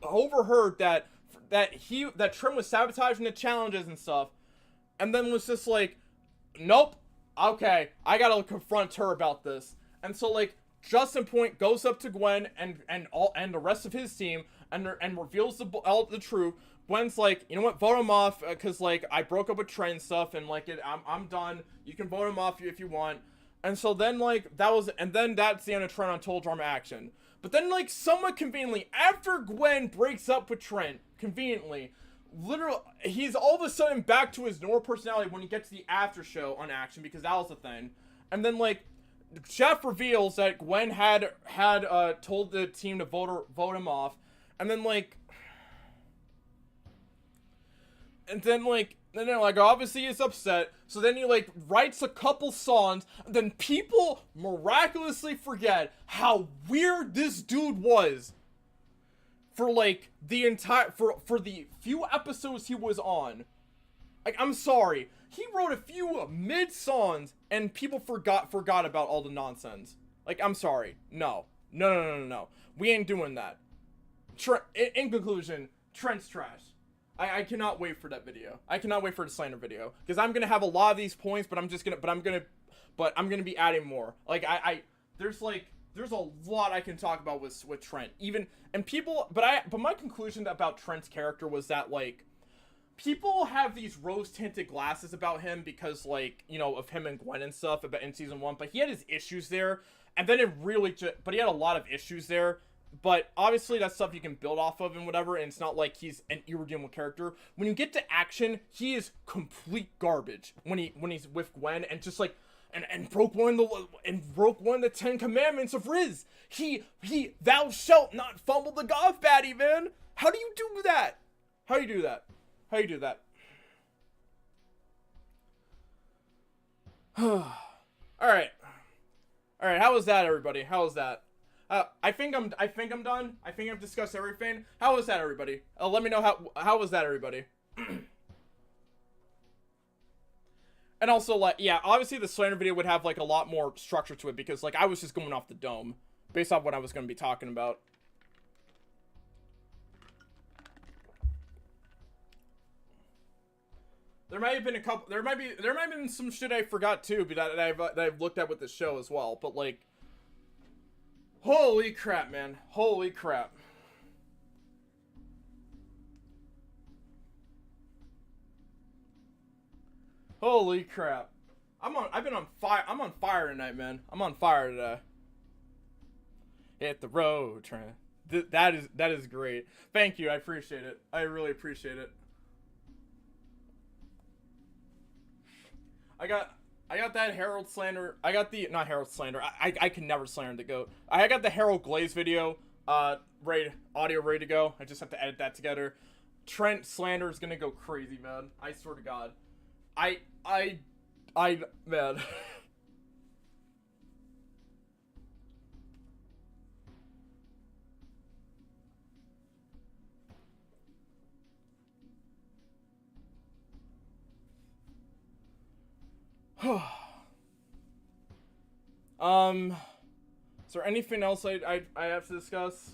overheard that Trent was sabotaging the challenges and stuff, and then was just like, nope, okay, I gotta confront her about this. And so, like, Justin Point goes up to Gwen and the rest of his team and reveals all the truth. Gwen's like, you know what, vote him off, because, like, I broke up with Trent and stuff, and, like, I'm done. You can vote him off if you want. And so then, like, that's the end of Trent on Total Drama Action. But then, like, somewhat conveniently, after Gwen breaks up with Trent, conveniently, literally, he's all of a sudden back to his normal personality when he gets to the after show on Action, because that was the thing. And then, like, Jeff reveals that Gwen had told the team to vote him off, and then, like, then, like, obviously he's upset, so then he, like, writes a couple songs, and then people miraculously forget how weird this dude was for, like, the entire, for the few episodes he was on. Like, I'm sorry, he wrote a few mid-songs, and people forgot about all the nonsense. Like, I'm sorry, no, we ain't doing that. In conclusion, Trent's trash. I cannot wait for that video. I cannot wait for the slander video, because I'm gonna have a lot of these points, but I'm gonna be adding more. Like, there's a lot I can talk about with Trent. Even and people, but my conclusion about Trent's character was that like people have these rose-tinted glasses about him because like, you know, of him and Gwen and stuff about in season 1, but he had his issues there, and then it really but he had a lot of issues there. But obviously that's stuff you can build off of and whatever, and it's not like he's an irredeemable character. When you get to action, he is complete garbage when he's with Gwen, and just like and broke one of the 10 commandments of Riz. He thou shalt not fumble the golf baddie, man. How do you do that? How do you do that? How do you do that? Alright. Alright, how was that, everybody? How was that? I think I'm done. I think I've discussed everything. How was that, everybody? Let me know how was that, everybody? And also, like, yeah, obviously the slander video would have like a lot more structure to it because like I was just going off the dome based off what I was going to be talking about. There might have been a couple. There might have been some shit I forgot too, but that I've looked at with the show as well. But like, holy crap, man! Holy crap! Holy crap! I've been on fire. I'm on fire tonight, man. I'm on fire today. Hit the road, Trent. That is great. Thank you. I appreciate it. I really appreciate it. I got that Harold slander. I got the not Harold slander. I can never slander the goat. I got the Harold Glaze video. Audio ready to go. I just have to edit that together. Trent slander is gonna go crazy, man. I swear to God. I man. Is there anything else I have to discuss?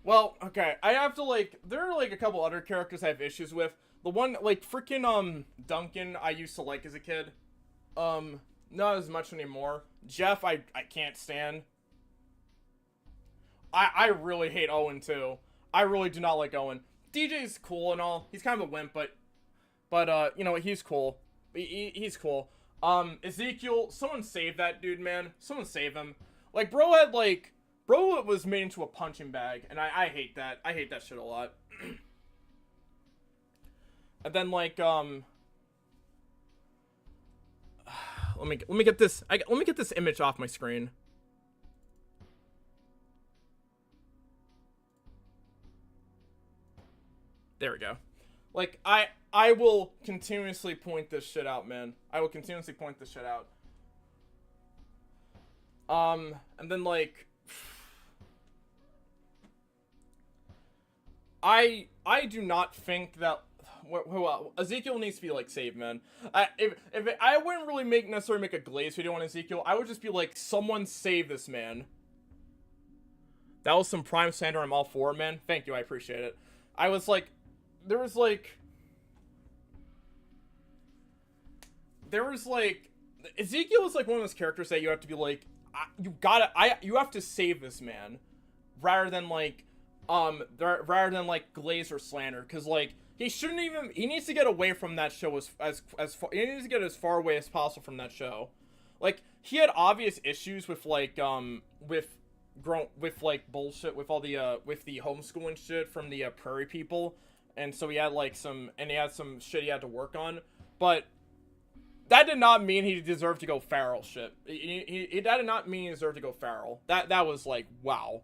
Well, okay, I have to like, there are like a couple other characters I have issues with. The one, like, freaking, Duncan I used to like as a kid. Not as much anymore. Jeff, I can't stand. I really hate Owen, too. I really do not like Owen. DJ's cool and all. He's kind of a wimp, but you know, he's cool. He's cool. Ezekiel, someone save that dude, man. Someone save him. Like, bro was made into a punching bag, and I hate that. I hate that shit a lot. And then, like, let me get this, let me get this image off my screen. There we go. Like, I will continuously point this shit out, man. I will continuously point this shit out. And then, like, I do not think that Ezekiel needs to be like saved, man. I wouldn't really necessarily make a Glaze video on Ezekiel. I would just be like, someone save this man. That was some prime slander. I'm all for it, man. Thank you, I appreciate it. I was like, there was like Ezekiel is like one of those characters that you have to be like, you have to save this man, rather than like Glaze or slander, because like he needs to get away from that show as far, he needs to get as far away as possible from that show. Like, he had obvious issues with like with like bullshit with all the with the homeschooling shit from the prairie people, and so he had like some shit he had to work on, but that did not mean he deserved to go feral shit. That did not mean he deserved to go feral. That was like, wow.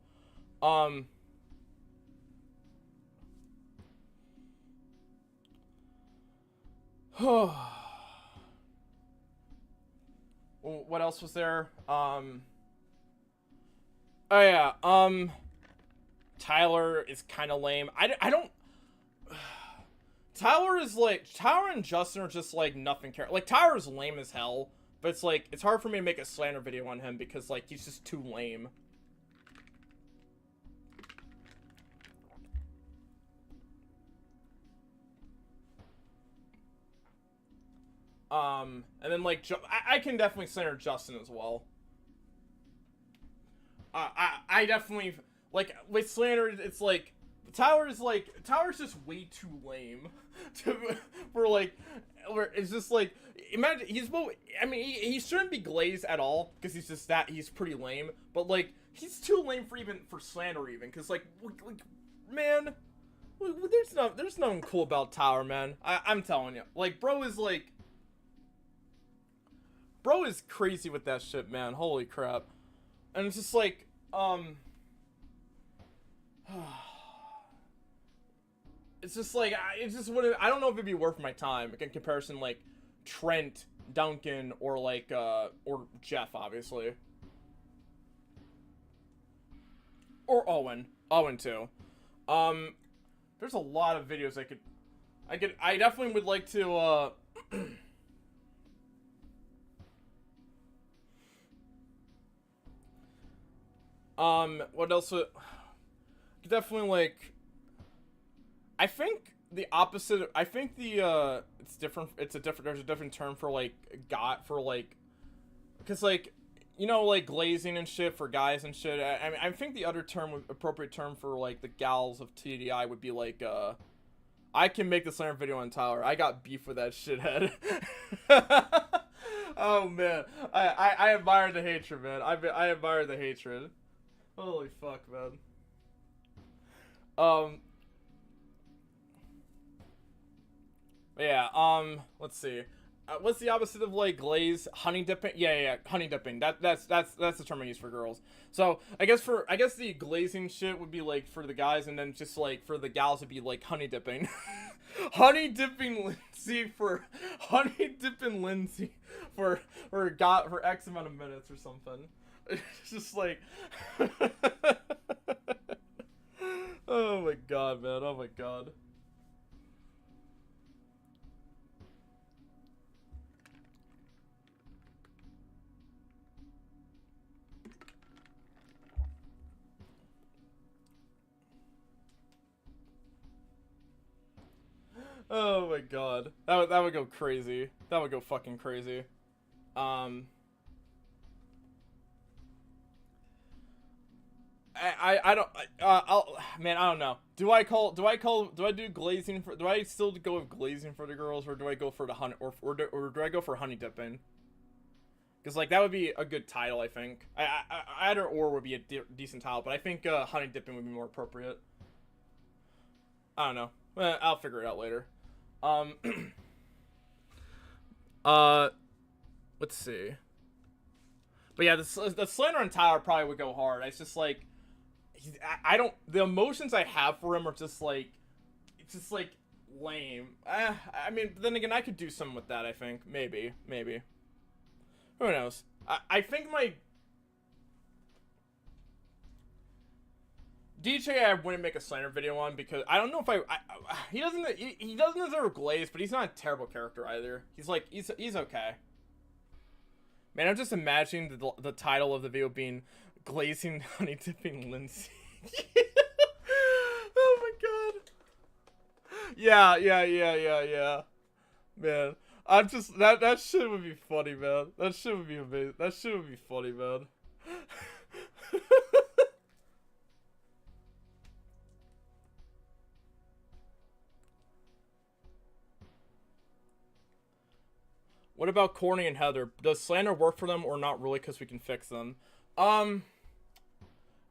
What else was there? Oh yeah, Tyler is kind of lame. I don't. Tyler and Justin are just like nothing. Like, Tyler's lame as hell, but it's like, it's hard for me to make a slander video on him because like he's just too lame. And then like I can definitely slander Justin as well. I definitely like with slander. It's like Tyler's just way too lame to for like where it's just like imagine I mean he shouldn't be glazed at all because he's pretty lame, but like he's too lame for slander even because like man, there's nothing cool about Tyler, man. I'm telling you, like bro is crazy with that shit, man. Holy crap. And it's just like it's just like I don't know if it'd be worth my time in comparison like Trent, Duncan, or like or Jeff, obviously, or Owen too. There's a lot of videos I definitely would like to what else would definitely like I think the opposite. I think it's different. There's a different term for like because like you know like glazing and shit for guys and shit. I mean I think the other appropriate term for like the gals of TDI would be like I can make the slander video on Tyler. I got beef with that shithead. Oh man, I admire the hatred, man. I admire the hatred. Holy fuck, man. Yeah, let's see. What's the opposite of like glaze? Honey dipping? Yeah, honey dipping. That's the term I use for girls. So I guess the glazing shit would be like for the guys, and then just like for the gals it'd be like honey dipping. honey dipping Lindsay for X amount of minutes or something. It's just like oh my god, man. Oh my god. Oh my god. That would go crazy. That would go fucking crazy. I don't man, I don't know. Do I do glazing do I still go with glazing for the girls, or do I go for the honey or do I go for honey dipping? Because like that would be a good title, I think. Either or would be a decent title, but I think honey dipping would be more appropriate. I don't know. I'll figure it out later. Let's see. But yeah, the slander on Tyler probably would go hard. It's just like I don't. The emotions I have for him are just like, it's just like lame. I mean, then again, I could do something with that. I think maybe. Who knows? I think my DJ I wouldn't make a slander video on because I don't know if he doesn't deserve a glaze, but he's not a terrible character either. He's like he's okay. Man, I'm just imagining the title of the video being glazing honey dipping Lindsay. Oh my god. Yeah. Man, I'm just that shit would be funny, man. That shit would be amazing. That shit would be funny, man. What about Corny and Heather? Does slander work for them or not really because we can fix them? I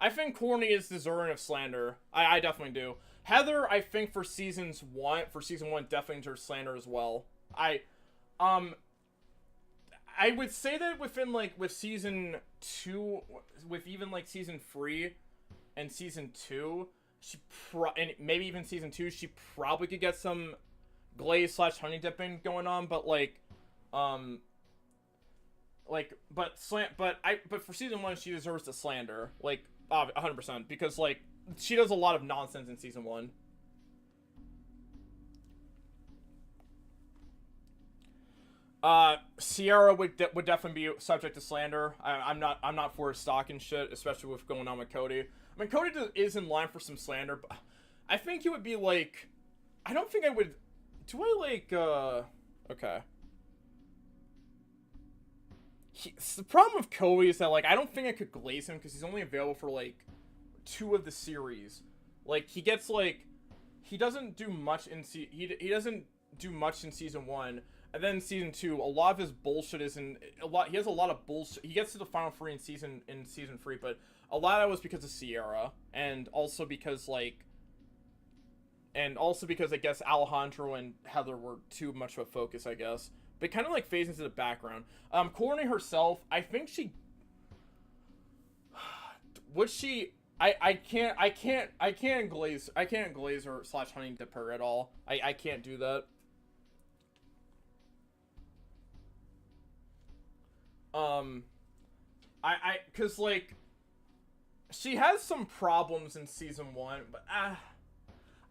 think Corny is deserving of slander. I definitely do. Heather, I think for season one, definitely deserves slander as well. I would say that within like with season 2, with even like season 3 and season 2, and maybe even season 2, she probably could get some glaze / honey dipping going on, but like but for season 1 she deserves the slander, like 100%, because like she does a lot of nonsense in season 1. Sierra would definitely be subject to slander. I'm not for stock and shit, especially with going on with Cody. I mean, Cody is in line for some slander, but I think he would be like, I don't think I would. Do I like? Okay. The problem with Cody is that, like, I don't think I could glaze him because he's only available for, like, 2 of the series. Like, he gets, like, he doesn't do much in he doesn't do much in season 1, and then in season 2, a lot of his bullshit is he has a lot of bullshit. He gets to the final 3 in season 3, but a lot of that was because of Sierra, and also because, like, I guess Alejandro and Heather were too much of a focus, I guess. But kind of like phase into the background. Courtney herself, I think she would she. I can't glaze her / honey dip her at all. I can't do that. Cause like she has some problems in season 1, but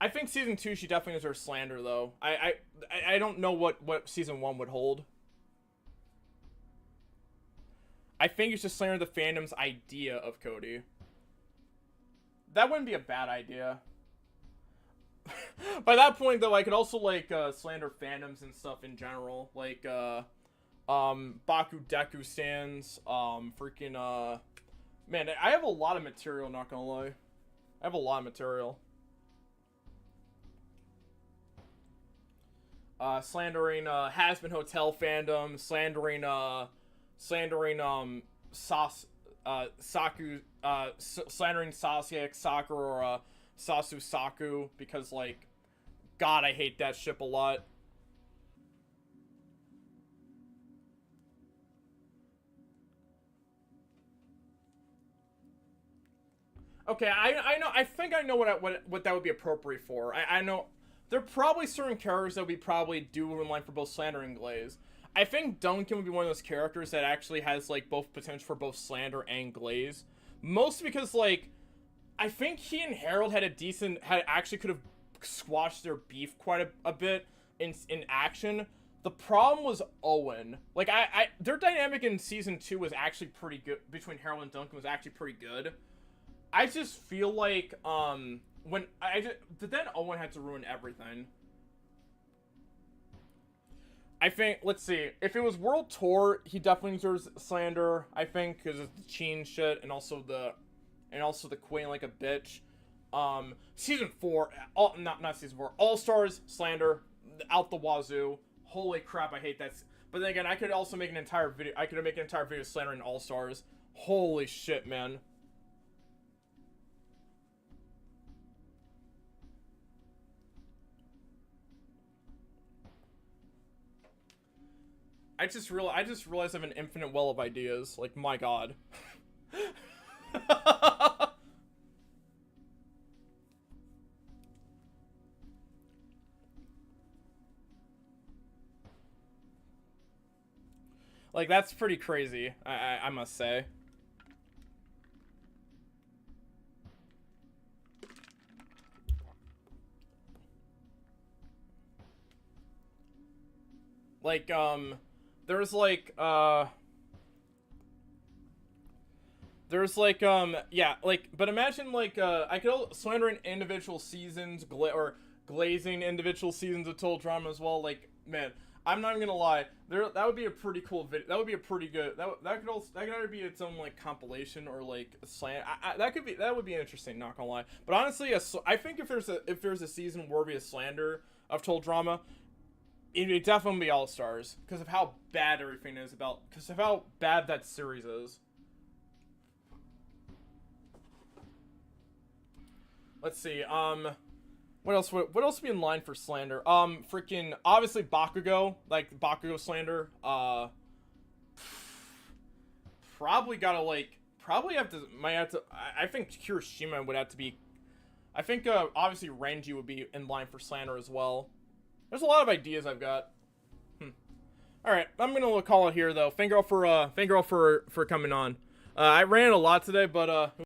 I think season 2 she definitely deserves slander though. I don't know what season 1 would hold. I think it's just slander the fandom's idea of Cody. That wouldn't be a bad idea. By that point though, I could also like slander fandoms and stuff in general, like Bakugou stands, man, I have a lot of material, not gonna lie. I have a lot of material. Slandering Has-Been Hotel fandom, slandering slandering Sasuke Sakura or Sasu Saku, because like, God, I hate that ship a lot. Okay, I know, I think I know what that would be appropriate for. I know there are probably certain characters that we probably do in line for both slander and glaze. I think Duncan would be one of those characters that actually has like both potential for both slander and glaze. Mostly because like I think he and Harold had actually could have squashed their beef quite a bit in action. The problem was Owen. Like their dynamic in season 2 was actually pretty good between Harold and Duncan was actually pretty good. I just feel like but then Owen had to ruin everything. I think, let's see, if it was World Tour, he definitely deserves slander, I think, because of the Cheen shit, and also the Queen like a bitch. Season 4, not season 4, All-Stars, slander, out the wazoo. Holy crap, I hate that. But then again, I could also make an entire video, slandering All-Stars. Holy shit, man. I just realized I have an infinite well of ideas. Like, my God. Like, that's pretty crazy, I must say. Like, there's like, yeah, like, but imagine, like, I could slander in individual seasons, or glazing individual seasons of Total Drama as well. Like, man, I'm not even gonna lie, that would be a pretty cool video. That would be a pretty good, that could either be its own, like, compilation, or, like, a slant. That would be interesting, not gonna lie. But honestly, I think if there's a season worthy of slander of Total Drama, it would definitely be All-Stars, because of how bad everything is because of how bad that series is. Let's see, what else would be in line for slander? Freaking, obviously Bakugou, like, Bakugou slander, probably might have to, I think Kirishima would have to be, I think, obviously Renji would be in line for slander as well. There's a lot of ideas I've got. Alright, I'm gonna call it here though. Thank you all for coming on. I ran a lot today, but